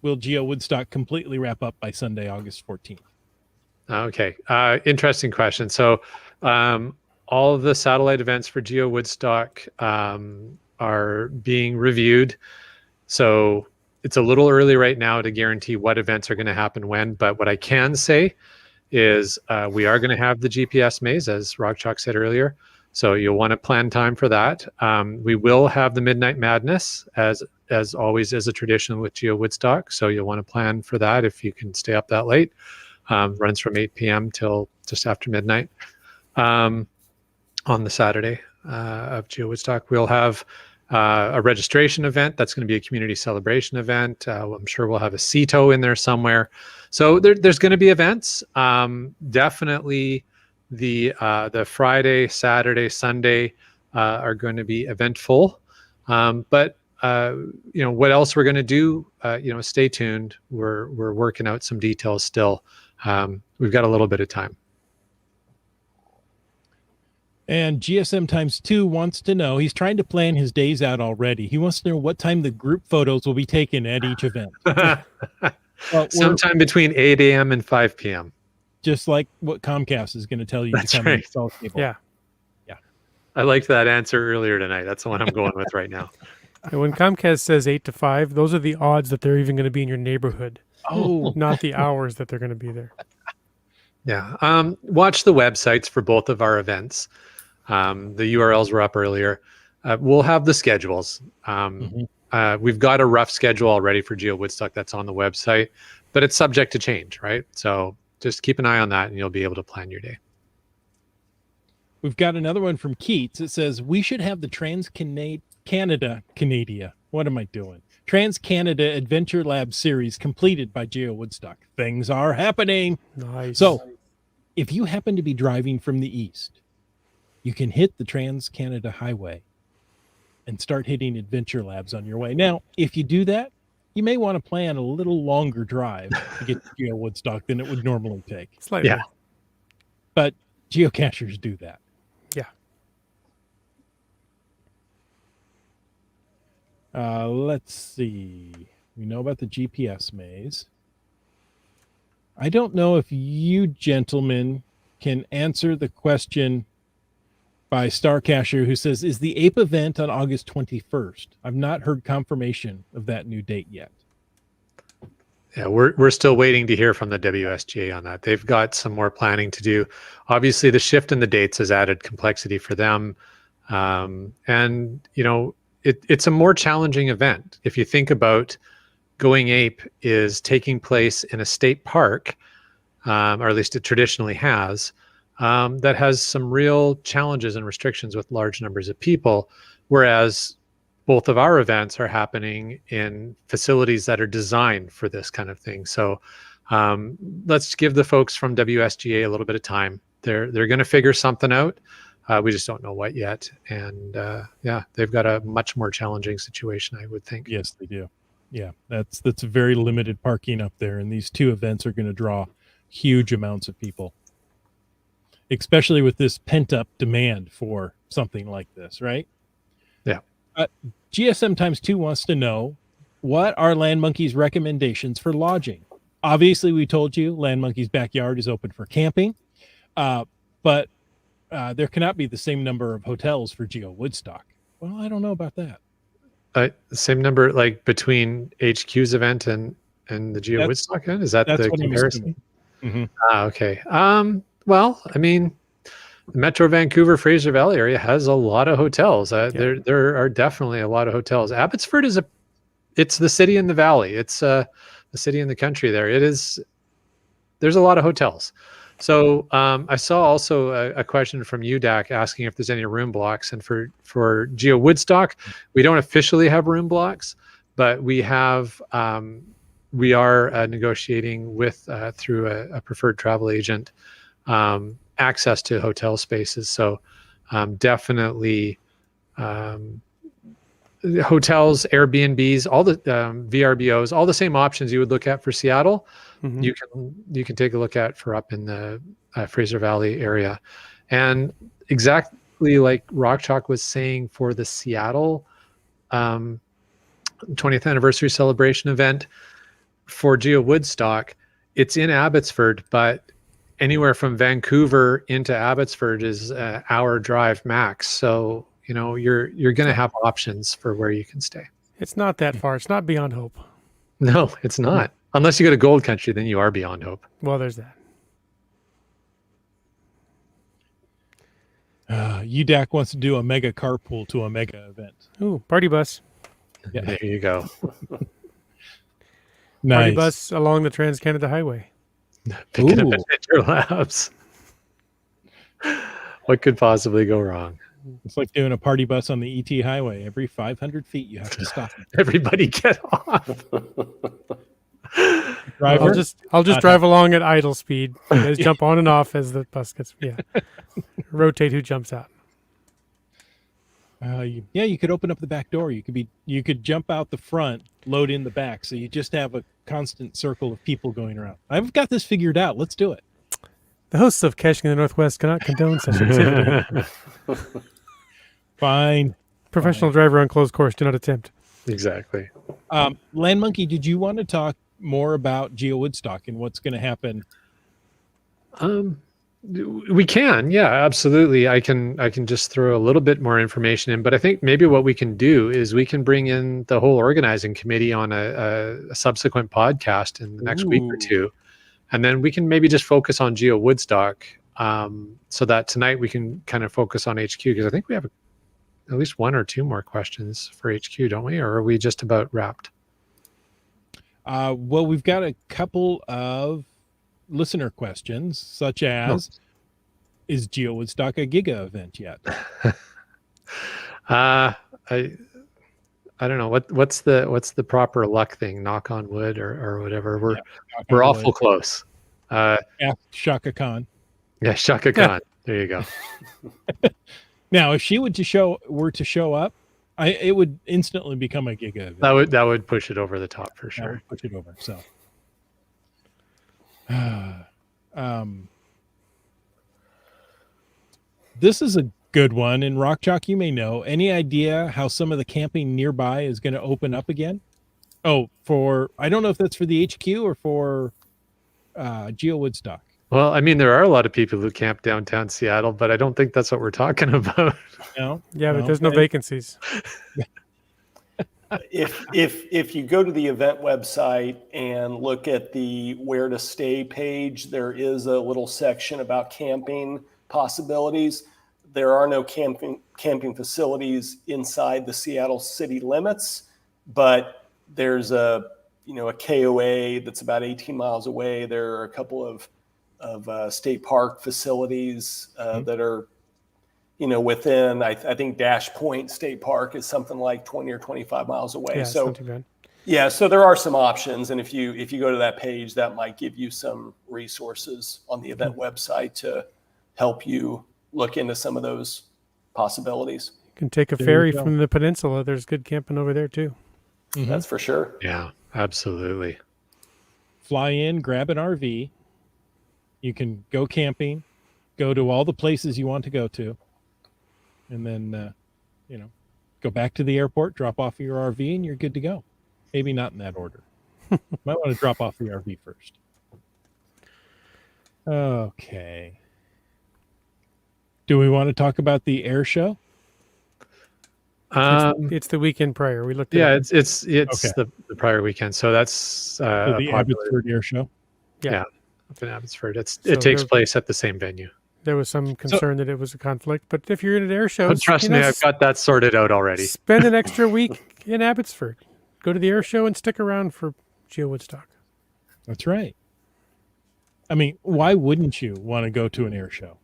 will GeoWoodstock completely wrap up by Sunday, August 14th? Okay, interesting question. So all of the satellite events for GeoWoodstock are being reviewed. So it's a little early right now to guarantee what events are going to happen when, but what I can say is we are going to have the GPS maze, as Rockchalk said earlier. So you'll want to plan time for that. We will have the Midnight Madness, as always is a tradition with GeoWoodstock. So you'll want to plan for that if you can stay up that late. Runs from 8 p.m. till just after midnight on the Saturday of GeoWoodstock. We'll have a registration event. That's going to be a community celebration event. I'm sure we'll have a CETO in there somewhere. So there's going to be events. Definitely the Friday, Saturday, Sunday are going to be eventful. But what else we're going to do? Stay tuned. We're working out some details still. We've got a little bit of time. And GSM times 2 wants to know, he's trying to plan his days out already. He wants to know what time the group photos will be taken at each event. Well, sometime between 8 a.m. and 5 p.m. Just like what Comcast is going to tell you That's to come right. and install cable. Yeah. I liked that answer earlier tonight. That's the one I'm going with right now. And when Comcast says 8 to 5, those are the odds that they're even going to be in your neighborhood. Oh, Not the hours that they're going to be there. Yeah. Watch the websites for both of our events. The URLs were up earlier. We'll have the schedules. We've got a rough schedule already for GeoWoodstock that's on the website, but it's subject to change, right? So just keep an eye on that and you'll be able to plan your day. we've got another one from Keats. It says, we should have the what am I doing? Trans-Canada Adventure Lab series completed by GeoWoodstock. Things are happening. Nice. So if you happen to be driving from the east, you can hit the Trans-Canada Highway and start hitting Adventure Labs on your way. Now, if you do that, you may want to plan a little longer drive to get to GeoWoodstock than it would normally take. Slightly. Yeah. But geocachers do that. Yeah. Let's see. We know about the GPS maze. I don't know if you gentlemen can answer the question by Starcacher, who says, is the Ape event on August 21st? I've not heard confirmation of that new date yet. Yeah, we're still waiting to hear from the WSGA on that. They've got some more planning to do. Obviously, the shift in the dates has added complexity for them. And, it's a more challenging event. If you think about Going Ape is taking place in a state park, or at least it traditionally has, that has some real challenges and restrictions with large numbers of people, whereas both of our events are happening in facilities that are designed for this kind of thing. So let's give the folks from WSGA a little bit of time. They're going to figure something out. We just don't know what yet. And they've got a much more challenging situation, I would think. Yes, they do. Yeah, that's a very limited parking up there. And these two events are going to draw huge amounts of people, especially with this pent up demand for something like this, right? Yeah. GSM times 2 wants to know, what are Land Monkey's recommendations for lodging? Obviously, we told you Land Monkey's backyard is open for camping, but there cannot be the same number of hotels for GeoWoodstock. Well, I don't know about that. Same number, like between HQ's event and the GeoWoodstock event? Is that the comparison? Okay. Well, I mean, the Metro Vancouver Fraser Valley area has a lot of hotels. There are definitely a lot of hotels. Abbotsford it's the city in the valley. It's the city in the country there. It is there's a lot of hotels. So I saw also a question from UDAC asking if there's any room blocks. And for GeoWoodstock, we don't officially have room blocks, but we have we are negotiating with through a preferred travel agent access to hotel spaces. So definitely hotels, Airbnbs, all the VRBOs, all the same options you would look at for Seattle. Mhm. You can take a look at for up in the Fraser Valley area. And exactly like Rock Chalk was saying for the Seattle 20th anniversary celebration event for GeoWoodstock, it's in Abbotsford, but anywhere from Vancouver into Abbotsford is an hour drive max. So, you know, you're going to have options for where you can stay. It's not that far. It's not beyond hope. No, it's not. Unless you go to Gold Country, then you are beyond hope. Well, there's that. UDAC wants to do a mega carpool to a mega event. Ooh, party bus. Yeah. There you go. Party Nice. bus along the Trans-Canada Highway. Picking up Ooh. Adventure Labs. What could possibly go wrong? It's like doing a party bus on the ET highway. Every 500 feet, you have to stop. Everybody get off. Driver, I'll just drive along at idle speed. You guys jump on and off as the bus gets rotate who jumps out. you could open up the back door. You could jump out the front, load in the back, so you just have a constant circle of people going around. I've got this figured out. Let's do it. The hosts of Caching in the Northwest cannot condone such activity. Fine. Professional driver on closed course do not attempt. Exactly. Land Monkey, did you want to talk more about GeoWoodstock and what's going to happen? We can, yeah, absolutely. I can just throw a little bit more information in, but I think maybe what we can do is we can bring in the whole organizing committee on a subsequent podcast in the next week or two, and then we can maybe just focus on GeoWoodstock, so that tonight we can kind of focus on HQ, because I think we have at least one or two more questions for HQ, don't we? Or are we just about wrapped? Well, we've got a couple of listener questions, such as, is GeoWoodstock a Giga event yet? I don't know what's the proper luck thing. Knock on wood or whatever. We're awful close. Shaka Khan. Yeah, Shaka Khan. There you go. Now, if she were to show up, it would instantly become a Giga event. That would push it over the top for That sure. would push it over. So, this is a good one. In Rock Chalk, you may know. Any idea how some of the camping nearby is going to open up again? Oh, I don't know if that's for the HQ or for GeoWoodstock. Well, I mean, there are a lot of people who camp downtown Seattle, but I don't think that's what we're talking about. No? Yeah, but there's no vacancies. If you go to the event website and look at the where to stay page, there is a little section about camping possibilities. There are no camping facilities inside the Seattle city limits, but there's a KOA that's about 18 miles away. There are a couple of state park facilities that are within, I think Dash Point State Park is something like 20 or 25 miles away. Yeah, So not too bad. yeah, so there are some options, and if you go to that page, that might give you some resources on the event website to help you look into some of those possibilities. You can take a ferry from the peninsula. There's good camping over there too. Mm-hmm. That's for sure. Yeah, absolutely. Fly in, grab an RV. You can go camping, go to all the places you want to go to, and then, go back to the airport, drop off your RV, and you're good to go. Maybe not in that order. Might want to drop off the RV first. Okay. Do we want to talk about the air show? It's the weekend prior. We looked at Yeah, it. it's Okay. the prior weekend, so that's The popular Abbotsford Air Show? Yeah. up in Abbotsford. So It takes there- place at the same venue. There was some concern that it was a conflict, but if you're in an air show, But trust me, I've got that sorted out already. spend an extra week in Abbotsford. Go to the air show and stick around for GeoWoodstock. That's right. I mean, why wouldn't you want to go to an air show?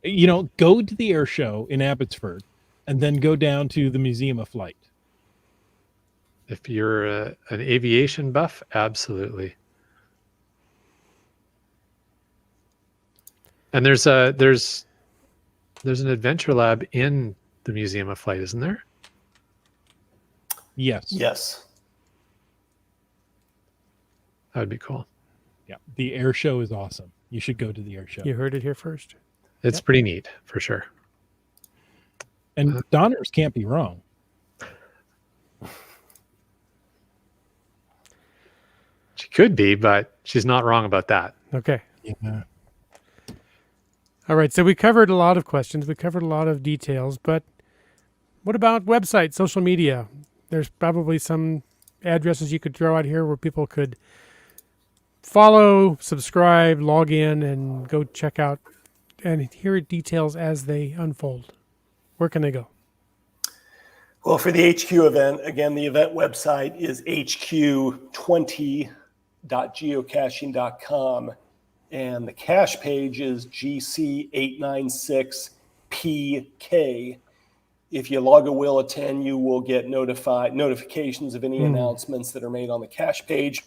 You know, go to the air show in Abbotsford and then go down to the Museum of Flight. If you're an aviation buff, absolutely. And there's an adventure lab in the Museum of Flight, isn't there? Yes. Yes. That would be cool. Yeah. The air show is awesome. You should go to the air show. You heard it here first. It's pretty neat, for sure. And Donners can't be wrong. She could be, but she's not wrong about that. Okay. Yeah. All right. So we covered a lot of questions. We covered a lot of details. But what about website, social media? There's probably some addresses you could throw out here where people could follow, subscribe, log in, and go check out and hear details as they unfold. Where can they go? Well, for the HQ event, again, the event website is hq20.geocaching.com. And the cache page is GC896PK. If you log a will of 10, you will get notifications of any announcements that are made on the cache page.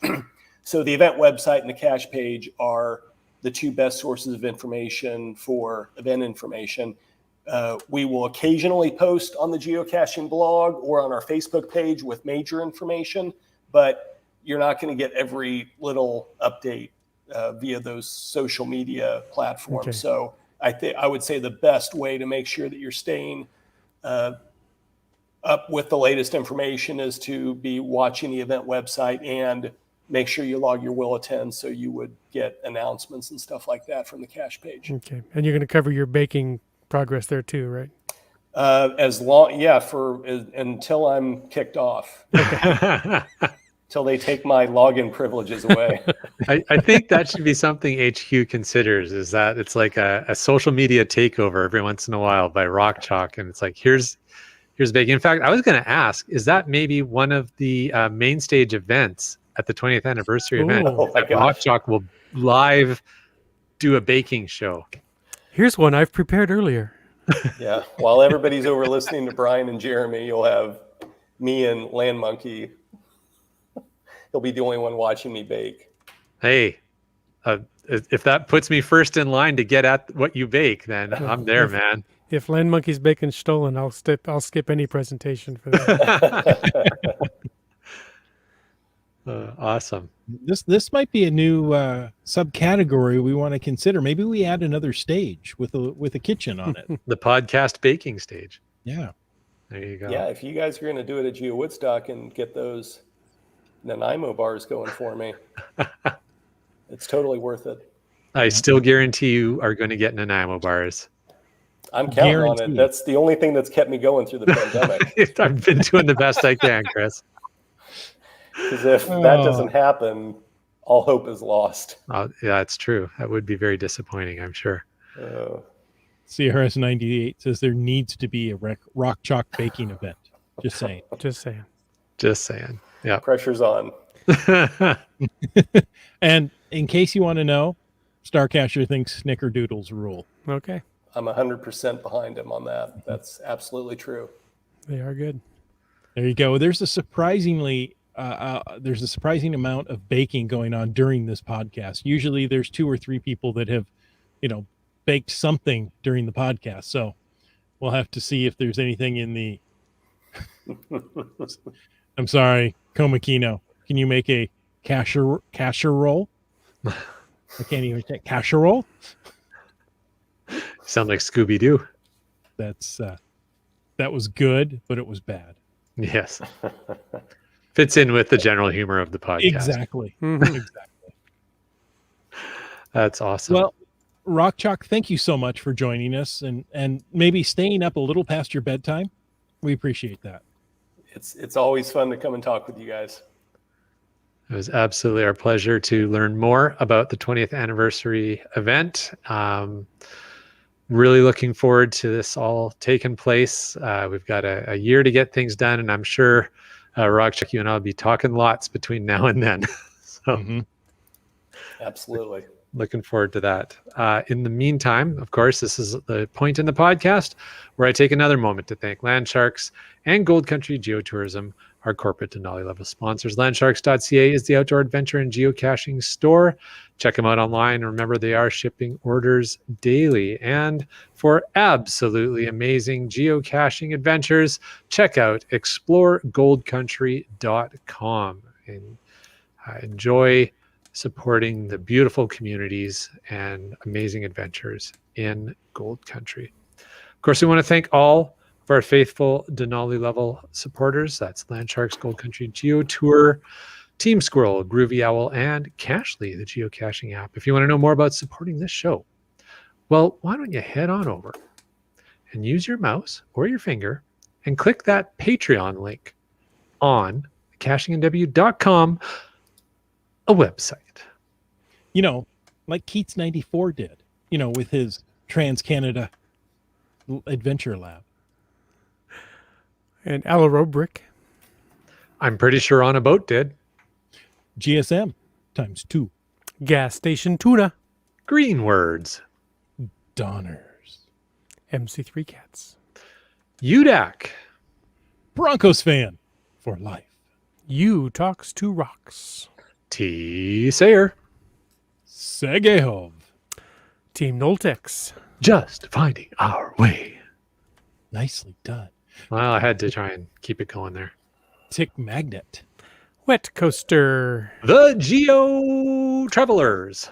So the event website and the cache page are the two best sources of information for event information. We will occasionally post on the geocaching blog or on our Facebook page with major information, but you're not going to get every little update via those social media platforms. Okay. So I would say the best way to make sure that you're staying up with the latest information is to be watching the event website and make sure you log your will attend so you would get announcements and stuff like that from the cache page. Okay. And you're going to cover your baking progress there too, right? Until I'm kicked off. Till they take my login privileges away. I think that should be something HQ considers, is that it's like a social media takeover every once in a while by Rock Chalk. And it's like, here's baking. In fact, I was going to ask, is that maybe one of the main stage events at the 20th anniversary event? Oh my gosh. Rock Chalk will live do a baking show. Here's one I've prepared earlier. Yeah. While everybody's over listening to Brian and Jeremy, you'll have me and Land Monkey. He'll be the only one watching me bake. Hey, if that puts me first in line to get at what you bake, then I'm there, man. If Land Monkey's bacon stolen, I'll skip any presentation for that. Awesome. This might be a new subcategory we want to consider. Maybe we add another stage with a kitchen on it. The podcast baking stage. Yeah. There you go. Yeah, if you guys are going to do it at GeoWoodstock and get those Nanaimo bars going for me, it's totally worth it. I still guarantee you are going to get Nanaimo bars. I'm counting on Guaranteed. it. That's the only thing that's kept me going through the pandemic. I've been doing the best I can, Chris. Because if that doesn't happen, all hope is lost. Yeah, it's true. That would be very disappointing, I'm sure. CRS 98 says there needs to be a Rock Chalk baking event. Just saying. Just saying. Just saying. Yeah. Pressure's on. And in case you want to know, Starcacher thinks snickerdoodles rule. Okay. I'm 100% behind him on that. That's absolutely true. They are good. There you go. There's a surprising amount of baking going on during this podcast. Usually there's 2 or 3 people that have, baked something during the podcast. So we'll have to see if there's anything in the, I'm sorry, Komakino. Can you make a casserole? I can't even say casserole. Sound like Scooby-Doo. That was good, but it was bad. Yes. Fits in with the general humor of the podcast. Exactly. Mhm. Exactly. That's awesome. Well, Rock Chalk, thank you so much for joining us and maybe staying up a little past your bedtime. We appreciate that. It's always fun to come and talk with you guys. It was absolutely our pleasure to learn more about the 20th anniversary event. Really looking forward to this all taking place. We've got a year to get things done, and I'm sure Rock Chalk, you and I will be talking lots between now and then. So. Mm-hmm. Absolutely. Looking forward to that. In the meantime, of course, this is the point in the podcast where I take another moment to thank Landsharks and Gold Country Geotourism, our corporate Denali level sponsors. Landsharks.ca is the outdoor adventure and geocaching store. Check them out online. Remember, they are shipping orders daily. And for absolutely amazing geocaching adventures, check out exploregoldcountry.com and enjoy supporting the beautiful communities and amazing adventures in Gold Country. Of course, we want to thank all of our faithful Denali level supporters. That's Landsharks, Gold Country Geotour, Team Squirrel, Groovy Owl, and Cachly, the geocaching app. If you want to know more about supporting this show, well, why don't you head on over and use your mouse or your finger and click that Patreon link on cachingandw.com, a website. Like Keats 94 did, with his Trans-Canada Adventure Lab. And Alarobrick. I'm pretty sure On a Boat did. GSM ×2. Gas Station Tuna. Green Words. Donners. MC3 Cats. UDAC. Broncos fan for life. You Talks to Rocks. T. Sayer. Segehov. Team Noltex. Just finding our way. Nicely done. Well, I had to try and keep it going there. Tick Magnet. Wet Coaster. The Geo Travelers.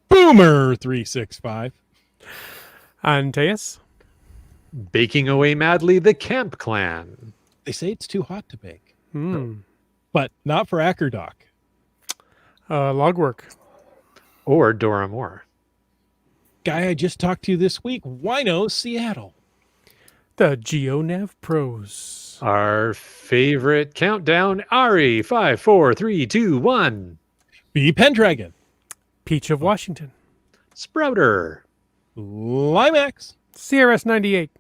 Boomer 365. Antaeus. Baking Away Madly, the Camp Clan. They say it's too hot to bake, Hmm. but not for Ackerdock. Logwork. Or Dora Moore. Guy I just talked to this week, Wino Seattle. The GeoNav Pros. Our favorite countdown, Ari, 5, 4, 3, 2, 1. B Pendragon. Peach of Washington. Sprouter. Limax. CRS 98.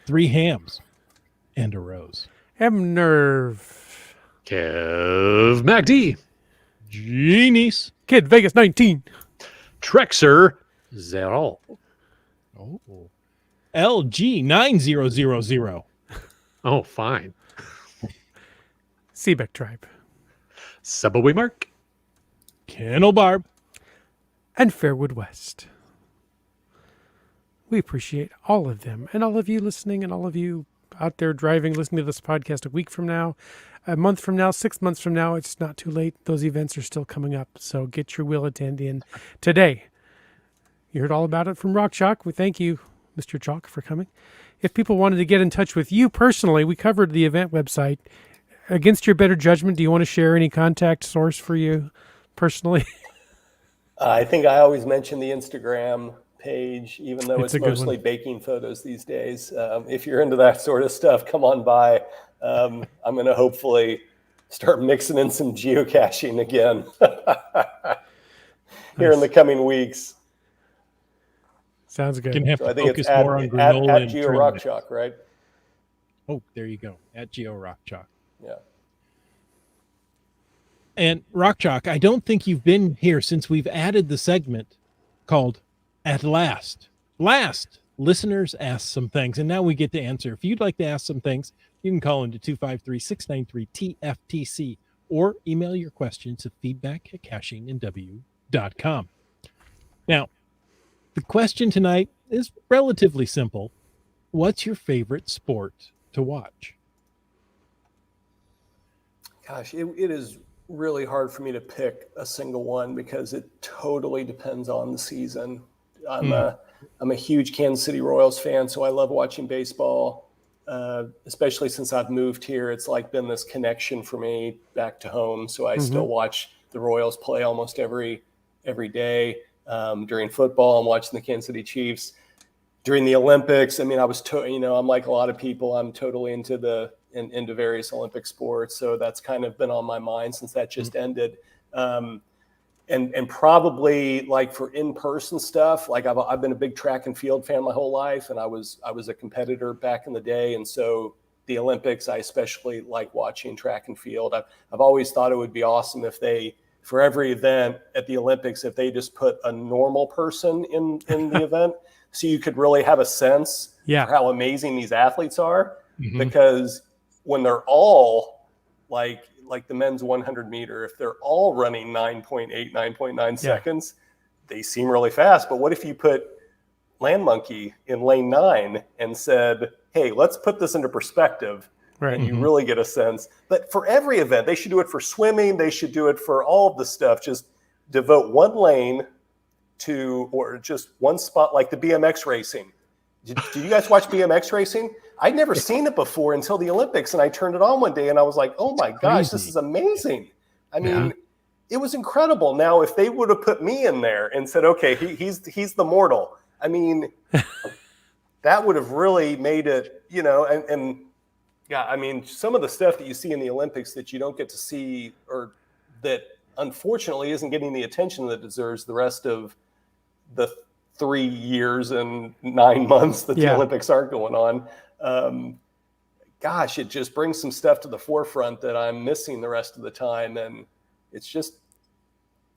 Three Hams. And a Rose. M-Nerve. Kev MacD. Genies. Kid Vegas 19. Trexer Zerol. Oh. LG 9000. Oh, fine. Seebeck Tribe. Subway Mark. Kennel Barb. And Fairwood West. We appreciate all of them and all of you listening and all of you out there driving, listening to this podcast a week from now, a month from now, 6 months from now. It's not too late. Those events are still coming up. So get your will attend in today. You heard all about it from Rock Chalk. We thank you, Mr. Chalk, for coming. If people wanted to get in touch with you personally, we covered the event website. Against your better judgment, do you want to share any contact source for you personally? I think I always mention the Instagram page, even though It's it's a good mostly one. baking photos these days. If you're into that sort of stuff, come on by. I'm going to hopefully start mixing in some geocaching again here in the coming weeks. Sounds good. Can have So I to think focus it's at more on granola and Geo trim Rock mix. Chalk, right? Oh, there you go. At Geo Rock Chalk. Yeah. And Rock Chalk, I don't think you've been here since we've added the segment called At Last. Last, listeners ask some things, and now we get to answer. If you'd like to ask some things, you can call into 253-693-TFTC or email your questions to feedback@cachingandw.com. Now, the question tonight is relatively simple. What's your favorite sport to watch? Gosh, it is really hard for me to pick a single one because it totally depends on the season. I'm a huge Kansas City Royals fan, so I love watching baseball. Especially since I've moved here, it's like been this connection for me back to home. So I still watch the Royals play almost every day. During football, I'm watching the Kansas City Chiefs. During the Olympics, I mean, I'm like a lot of people. I'm totally into into various Olympic sports. So that's kind of been on my mind since that just ended. And probably like for in-person stuff, like I've been a big track and field fan my whole life, and I was a competitor back in the day, and so the Olympics, I especially like watching track and field. I've always thought it would be awesome if they, for every event at the Olympics, if they just put a normal person in the event, so you could really have a sense for how amazing these athletes are. Mhm. Because when they're all like the men's 100 meter, if they're all running 9.8, 9.9 seconds, they seem really fast. But what if you put Land Monkey in lane 9 and said, hey, let's put this into perspective, and you really get a sense. But for every event, they should do it for swimming, they should do it for all of the stuff. Just devote one lane to, or just one spot, like the BMX racing. Did you guys watch BMX racing? I'd never seen it before until the Olympics, and I turned it on one day and I was like, oh my gosh, this is amazing. I mean, it was incredible. Now, if they would have put me in there and said, okay, he's the mortal, I mean, that would have really made it, you know, and yeah, I mean, some of the stuff that you see in the Olympics that you don't get to see, or that unfortunately isn't getting the attention that it deserves the rest of the 3 years and 9 months that the Olympics aren't going on. Gosh, it just brings some stuff to the forefront that I'm missing the rest of the time. And it's just,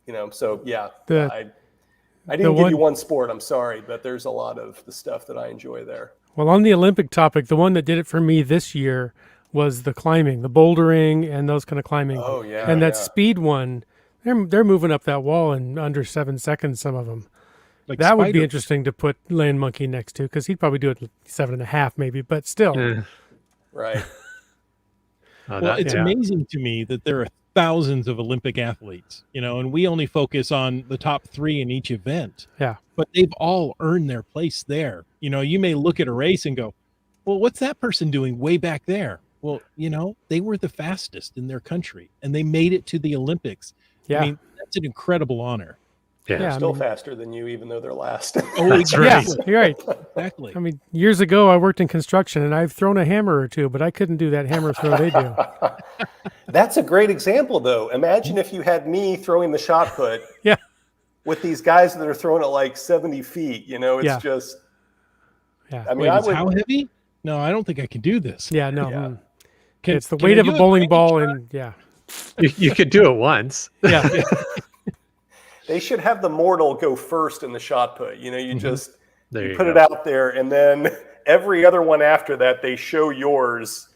you know, so yeah, I didn't give you one sport, I'm sorry, but there's a lot of the stuff that I enjoy there. Well, on the Olympic topic, the one that did it for me this year was the climbing, the bouldering and those kind of climbing. Oh yeah. And that speed one, they're moving up that wall in under 7 seconds, some of them. Like that would be spiders. interesting to put Land Monkey next to, because he'd probably do it 7.5 maybe, but still. Right. Well, it's amazing to me that there are thousands of Olympic athletes, you know, and we only focus on the top 3 in each event. Yeah. But they've all earned their place there. You know, you may look at a race and go, well, what's that person doing way back there? Well, you know, they were the fastest in their country and they made it to the Olympics. Yeah. I mean, that's an incredible honor. They're Yeah, still faster than you, even though they're last. Oh, Yeah, you're right. Exactly. I mean, years ago I worked in construction and I've thrown a hammer or two, but I couldn't do that hammer throw they do. That's a great example, though. Imagine if you had me throwing the shot put with these guys that are throwing it like 70 feet. You know, it's just. Yeah. I mean, Wait, how heavy? No, I don't think I can do this. Yeah, no. Yeah. It's the weight I of a do it, bowling right? ball, and You could do it once. yeah. They should have the mortal go first in the shot put. You know, you just There you put go. it out there, and then every other one after that, they show yours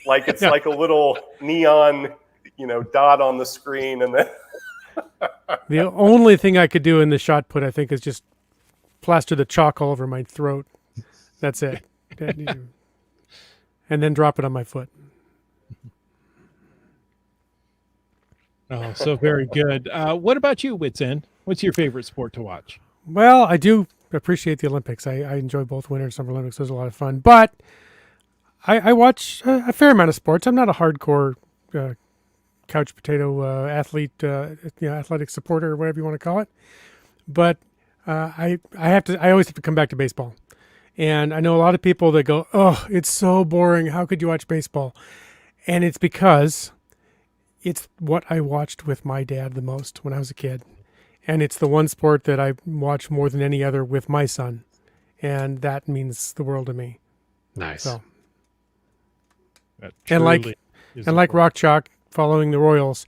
like it's like a little neon, you know, dot on the screen, and then. The only thing I could do in the shot put, I think, is just plaster the chalk all over my throat. That's it. And then drop it on my foot. Oh, so very good. What about you, Wits End? What's your favorite sport to watch? Well, I do appreciate the Olympics. I enjoy both Winter and Summer Olympics. There's a lot of fun. But I watch a fair amount of sports. I'm not a hardcore couch potato athlete, athletic supporter, or whatever you want to call it. But I always have to come back to baseball. And I know a lot of people that go, oh, it's so boring. How could you watch baseball? And it's because it's what I watched with my dad the most when I was a kid. And it's the one sport that I watch more than any other with my son. And that means the world to me. Nice. So, That and like truly is Rock important. Chalk, following the Royals,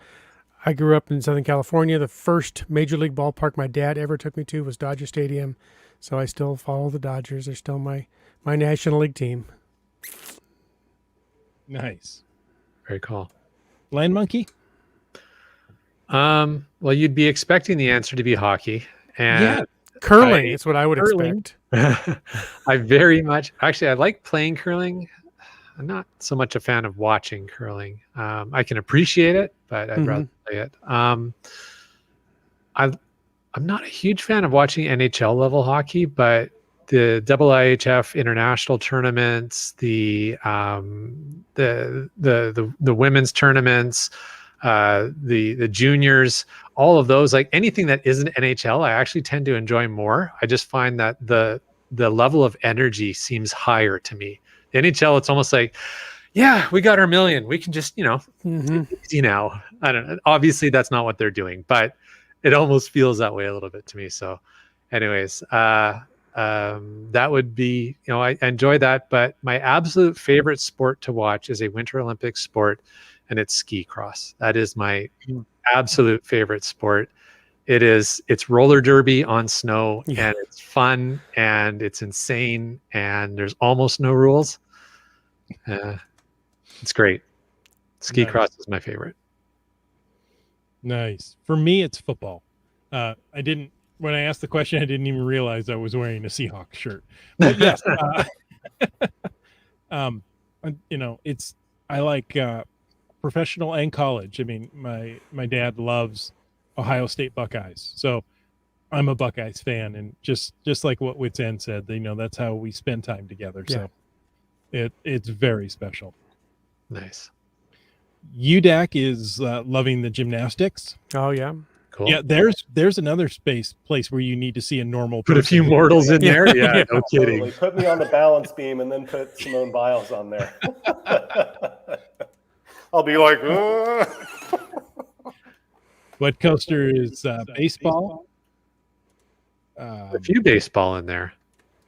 I grew up in Southern California. The first major league ballpark my dad ever took me to was Dodger Stadium. So I still follow the Dodgers. They're still my National League team. Nice. Very cool. Land Monkey? Well, you'd be expecting the answer to be hockey. And Curling is what I would expect. I very much, actually, I like playing curling. I'm not so much a fan of watching curling. I can appreciate it, but I'd rather play it. I'm not a huge fan of watching NHL level hockey, but the IIHF international tournaments, the women's tournaments, the juniors, all of those, like anything that isn't NHL, I actually tend to enjoy more. I just find that the level of energy seems higher to me. The NHL, it's almost like, yeah, we got our million. We can just, take it easy now. I don't know. Obviously, that's not what they're doing, but it almost feels that way a little bit to me. So anyways, That would be, I enjoy that. But my absolute favorite sport to watch is a Winter Olympics sport, and it's ski cross. That is my absolute favorite sport. It's roller derby on snow, and it's fun, and it's insane, and there's almost no rules. It's great. Ski cross is my favorite. Nice. For me, it's football. When I asked the question, I didn't even realize I was wearing a Seahawks shirt. But yes, I like professional and college. I mean, my dad loves Ohio State Buckeyes, so I'm a Buckeyes fan, and just like what Wits End said, that's how we spend time together. Yeah. So it's very special. Nice. UDAC is loving the gymnastics. Oh yeah. Cool. Yeah, there's another place where you need to see a normal Put a few mortals in there. Yeah, no kidding. Totally. Put me on the balance beam and then put Simone Biles on there. I'll be like, What coaster is baseball? A few baseball in there.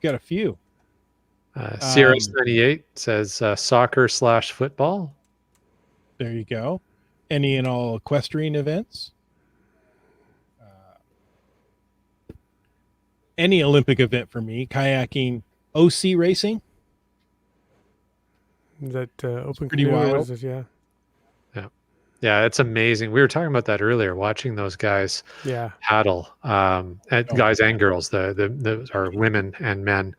Got a few. CRS98 says soccer/football. There you go. Any and all equestrian events? Any Olympic event for me. Kayaking, OC racing. Is that open pretty canoe, or what wild. is it? Yeah. Yeah, it's amazing. We were talking about that earlier, watching those guys Yeah. paddle, guys and girls, the are women and men.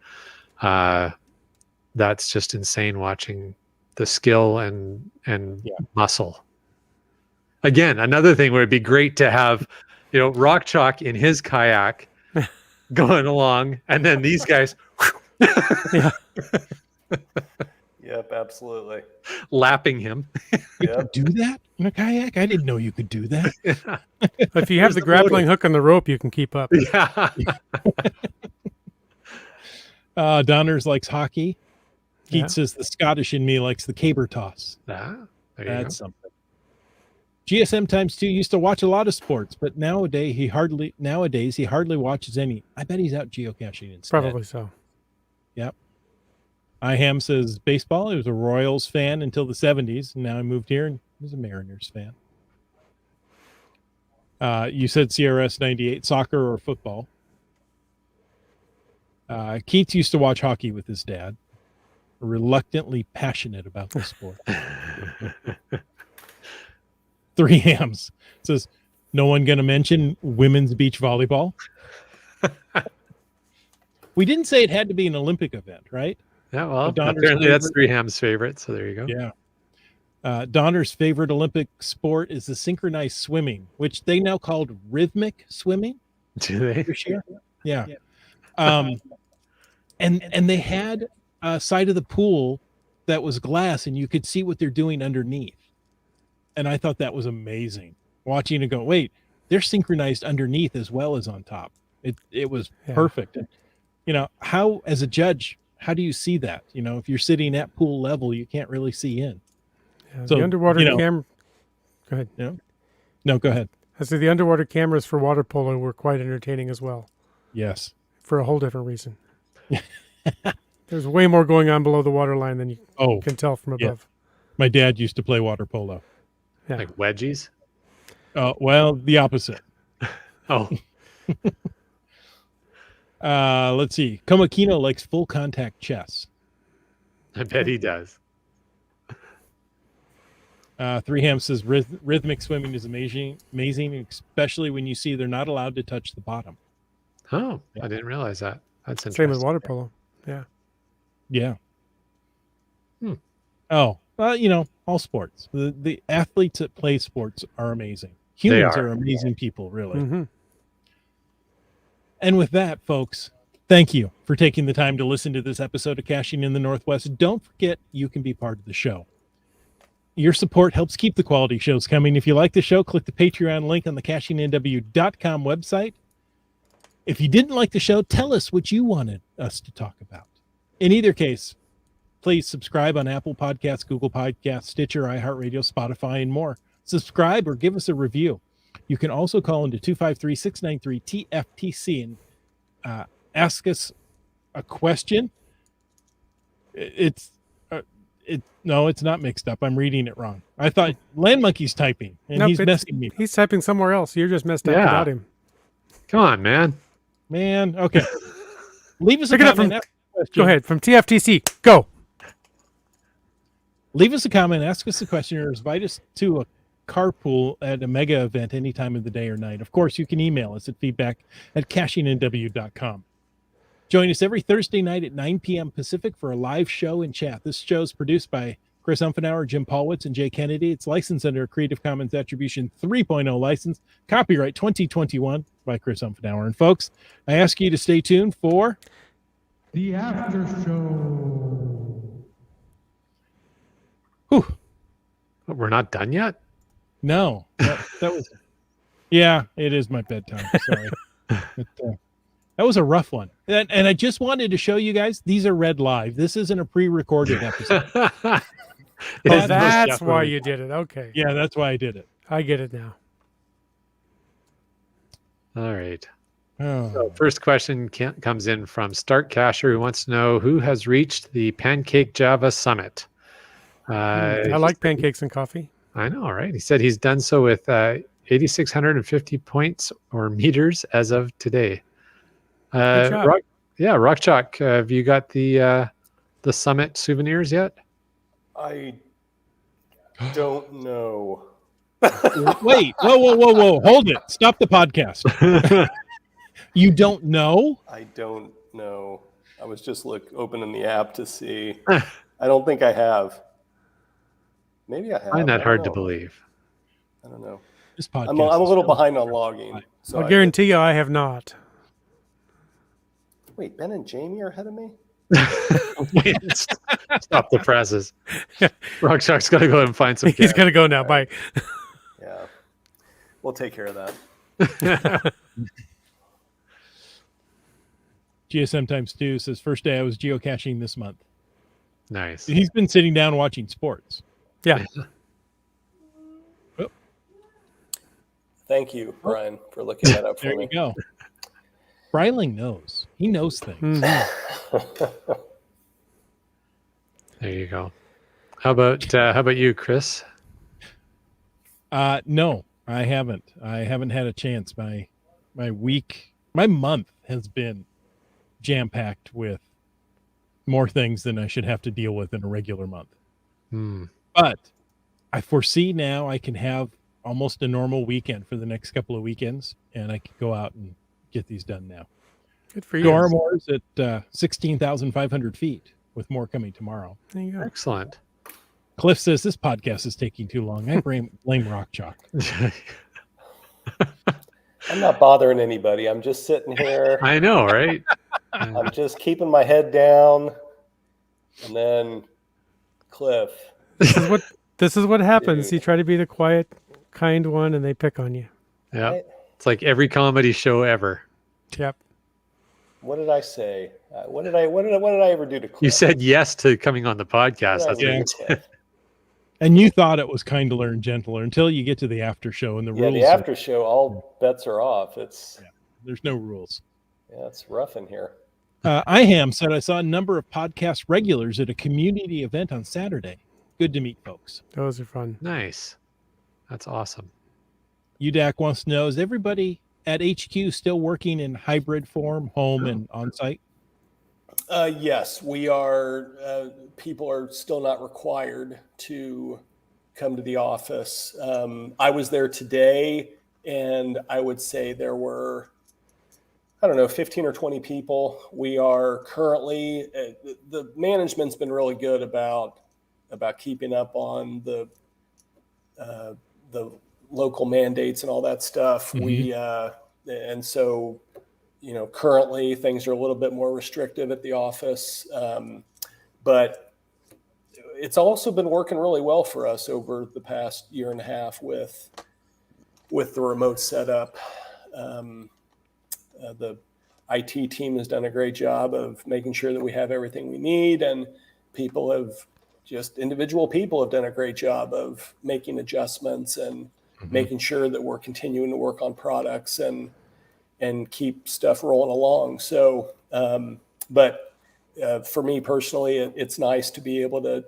That's just insane watching the skill and muscle. Again, another thing where it'd be great to have, Rock Chalk in his kayak going along, and then these guys Yeah. yep, absolutely. lapping him. Yep. Do that in a kayak? I didn't know you could do that. If you have the grappling hook on the rope, you can keep up. Yeah. Donners likes hockey. Keith Yeah. says the Scottish in me likes the caber toss. There you That's go. something. GSM times 2 used to watch a lot of sports, but nowadays he hardly watches any. I bet he's out geocaching instead. Probably so. Yep. IHAM says baseball. He was a Royals fan until the 70s, and now I moved here and he was a Mariners fan. You said CRS 98, soccer or football. Keith used to watch hockey with his dad, reluctantly passionate about the sport. 3 Hams says, no one going to mention women's beach volleyball. We didn't say it had to be an Olympic event, right? Yeah, well, Donner's apparently that's favorite- 3 Ham's favorite. So there you go. Yeah. Donner's favorite Olympic sport is the synchronized swimming, which they now called rhythmic swimming Do they? this year. Yeah. And they had a side of the pool that was glass, and you could see what they're doing underneath. And I thought that was amazing. Watching it go, wait, they're synchronized underneath as well as on top. It was perfect. And, how, as a judge, how do you see that? If you're sitting at pool level, you can't really see in. Yeah, So, the underwater camera. Go ahead. No, go ahead. I said the underwater cameras for water polo were quite entertaining as well, Yes. for a whole different reason. There's way more going on below the water line than you can tell from yeah. above. My dad used to play water polo. Yeah. Like wedgies? Well, the opposite. Oh, Let's see. Komakino likes full contact chess. I bet he does. 3 Ham says rhythmic swimming is amazing, especially when you see they're not allowed to touch the bottom. Oh, I didn't realize that. That's Same interesting. with water polo. Yeah. Yeah. Hmm. Oh, well, all sports. The athletes that play sports are amazing. Humans are amazing people, really. Mm-hmm. And with that, folks, thank you for taking the time to listen to this episode of Caching in the Northwest. Don't forget, you can be part of the show. Your support helps keep the quality shows coming. If you like the show, click the Patreon link on the CachingNW.com website. If you didn't like the show, tell us what you wanted us to talk about. In either case, please subscribe on Apple Podcasts, Google Podcasts, Stitcher, iHeartRadio, Spotify, and more. Subscribe or give us a review. You can also call into 253-693-TFTC and ask us a question. No, it's not mixed up. I'm reading it wrong. I thought Land Monkey's typing, and Nope, he's messing me. He's typing somewhere else. You're just messed up Yeah. without him. Come on, man. Man, okay. Leave us a Pick it up comment. from- ask a question. Go ahead. From TFTC. Go. Leave us a comment, ask us a question, or invite us to a carpool at a mega event any time of the day or night. Of course, you can email us at feedback@cachingandw.com. Join us every Thursday night at 9 p.m. Pacific for a live show and chat. This show is produced by Chris Umfenauer, Jim Paulwitz, and Jay Kennedy. It's licensed under a Creative Commons Attribution 3.0 license. Copyright 2021 by Chris Umfenauer. And folks, I ask you to stay tuned for The after show. Whew. But we're not done yet? No, that was, yeah, it is my bedtime. Sorry. That was a rough one. And I just wanted to show you guys, these are read live. This isn't a pre-recorded episode. It Oh, is most that's why definitely- you did it. Okay. Yeah, that's why I did it. I get it now. All right. Oh. So first question comes in from Stark Casher, who wants to know who has reached the Pancake Java Summit. I like pancakes and coffee. I know, right? He said he's done so with 8,650 points or meters as of today. Good job. Rock Chalk, have you got the summit souvenirs yet? I don't know. Wait, whoa. Hold it. Stop the podcast. You don't know? I don't know. I was just opening the app to see. I don't think I have. Maybe I have. Find that I hard to don't know. believe. I don't know. This podcast I'm a is little still- behind on logging. So I'll guarantee you I have not. Wait, Ben and Jamie are ahead of me? Wait, stop the presses. Rock Chalk's got to go and find some. He's gas. got to go now. Bye. Yeah. We'll take care of that. GSM times 2 says, first day I was geocaching this month. Nice. He's been sitting down watching sports. Yeah. Thank you, Brian, for looking that up for There me. you go. Breiling knows. He knows things. Mhm. There you go. How about you, Chris? No, I haven't. I haven't had a chance. My month has been jam-packed with more things than I should have to deal with in a regular month. Hmm. But I foresee now I can have almost a normal weekend for the next couple of weekends, and I can go out and get these done now. Good for you. Dormore's at 16,500 feet, with more coming tomorrow. There you go. Excellent. Cliff says this podcast is taking too long. I blame Rock Chalk. I'm not bothering anybody. I'm just sitting here. I know, right? I'm just keeping my head down. And then Cliff. This is what happens. Dude. You try to be the quiet, kind one, and they pick on you. Yeah. It's like every comedy show ever. Yep. What did I say? What did I ever do to Cliff? You said yes to coming on the podcast. What That's did I Yeah. do to Cliff? And you thought it was kindler and gentler until you get to the after show, and the Yeah, rules the after show, all bets are off. there's no rules. It's rough in here. Iham said, I saw a number of podcast regulars at a community event on Saturday. Good to meet folks. Those are fun. nice. That's awesome. UDAC wants to know, is everybody at HQ still working in hybrid form, home and on-site? Yes, we are. People are still not required to come to the office. I was there today, and I would say there were, 15 or 20 people. We are currently, the management's been really good about keeping up on the local mandates and all that stuff. And so, currently things are a little bit more restrictive at the office, but it's also been working really well for us over the past year and a half with the remote setup. The IT team has done a great job of making sure that we have everything we need, and individual people have done a great job of making adjustments and making sure that we're continuing to work on products and keep stuff rolling along. So But for me personally, it's nice to be able to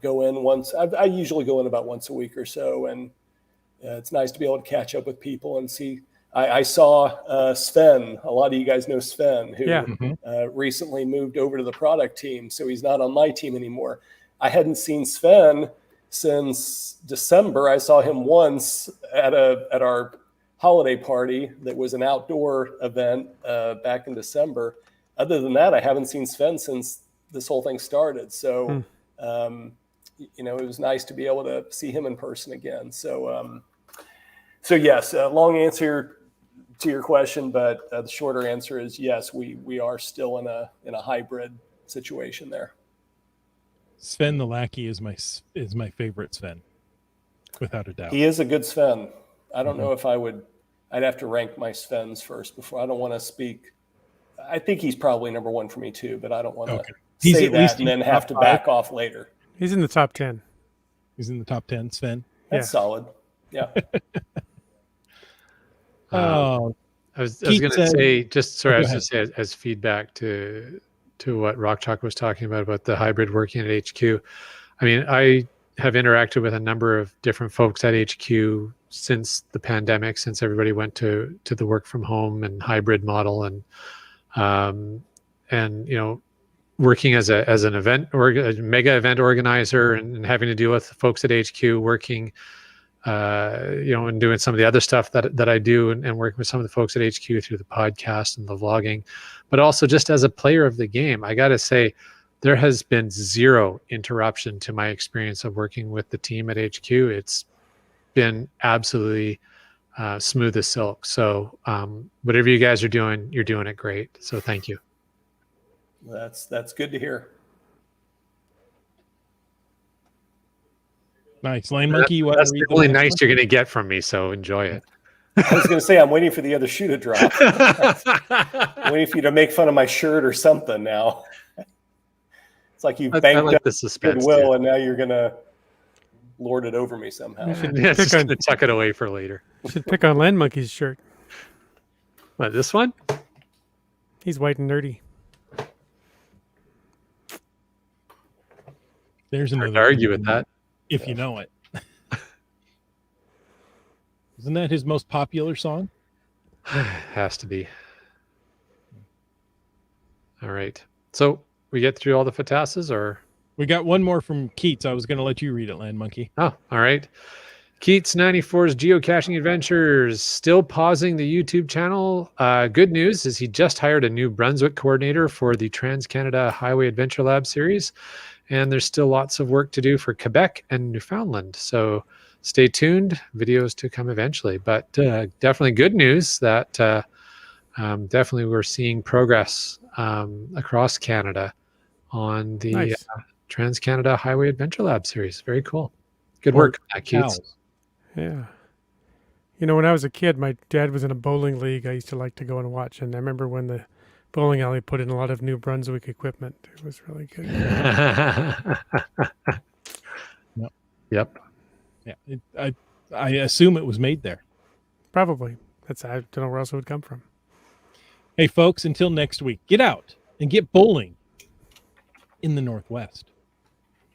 go in once. I usually go in about once a week or so, and it's nice to be able to catch up with people and see. I saw Sven. A lot of you guys know Sven, who recently moved over to the product team, so he's not on my team anymore. I hadn't seen Sven since December. I saw him once at our holiday party that was an outdoor event back in December. Other than that, I haven't seen Sven since this whole thing started. So, it was nice to be able to see him in person again. So, yes, long answer to your question, but the shorter answer is yes, we are still in a hybrid situation there. Sven the Lackey is my favorite Sven, without a doubt. He is a good Sven. I don't know if I'd have to rank my Svens first before. I don't want to speak. I think he's probably number one for me too, but I don't want to say that and then have to back off later. He's in the top 10. He's in the top 10, Sven. That's solid. Yeah. Oh, I was going to say, as feedback to what Rock Chalk was talking about the hybrid working at HQ. I mean, I have interacted with a number of different folks at HQ since the pandemic, since everybody went to the work from home and hybrid model, and working as an event or a mega event organizer and having to deal with folks at HQ, working and doing some of the other stuff that I do and working with some of the folks at HQ through the podcast and the vlogging, but also just as a player of the game. I got to say, there has been zero interruption to my experience of working with the team at HQ. It's been absolutely smooth as silk. So whatever you guys are doing, you're doing it great. So thank you. That's good to hear. Nice. Lane Monkey, that's the only nice you're going to get from me, so enjoy it. I was going to say, I'm waiting for the other shoe to drop. I'm waiting for you to make fun of my shirt or something now. It's like you banked up the goodwill, and now you're going to lord it over me somehow. Yeah, just going to tuck it away for later. You should pick on Land Monkey's shirt. What, this one? He's white and nerdy. There's another Hard to argue with that. If you know it. Isn't that his most popular song? Has to be. All right. So we get through all the FATASs, or? We got one more from Keats. I was going to let you read it, Land Monkey. Oh, all right. Keats 94's Geocaching Adventures, still pausing the YouTube channel. Good news is he just hired a New Brunswick coordinator for the Trans-Canada Highway Adventure Lab series. And there's still lots of work to do for Quebec and Newfoundland. So stay tuned. Videos to come eventually. But definitely good news that definitely we're seeing progress across Canada on the Trans-Canada Highway Adventure Lab series. Very cool. Good work, Keats. Yeah. You know, when I was a kid, my dad was in a bowling league I used to like to go and watch. And I remember when the bowling alley put in a lot of New Brunswick equipment. It was really good. Yep. Yeah. I assume it was made there. Probably. I don't know where else it would come from. Hey, folks, until next week, get out and get bowling in the Northwest.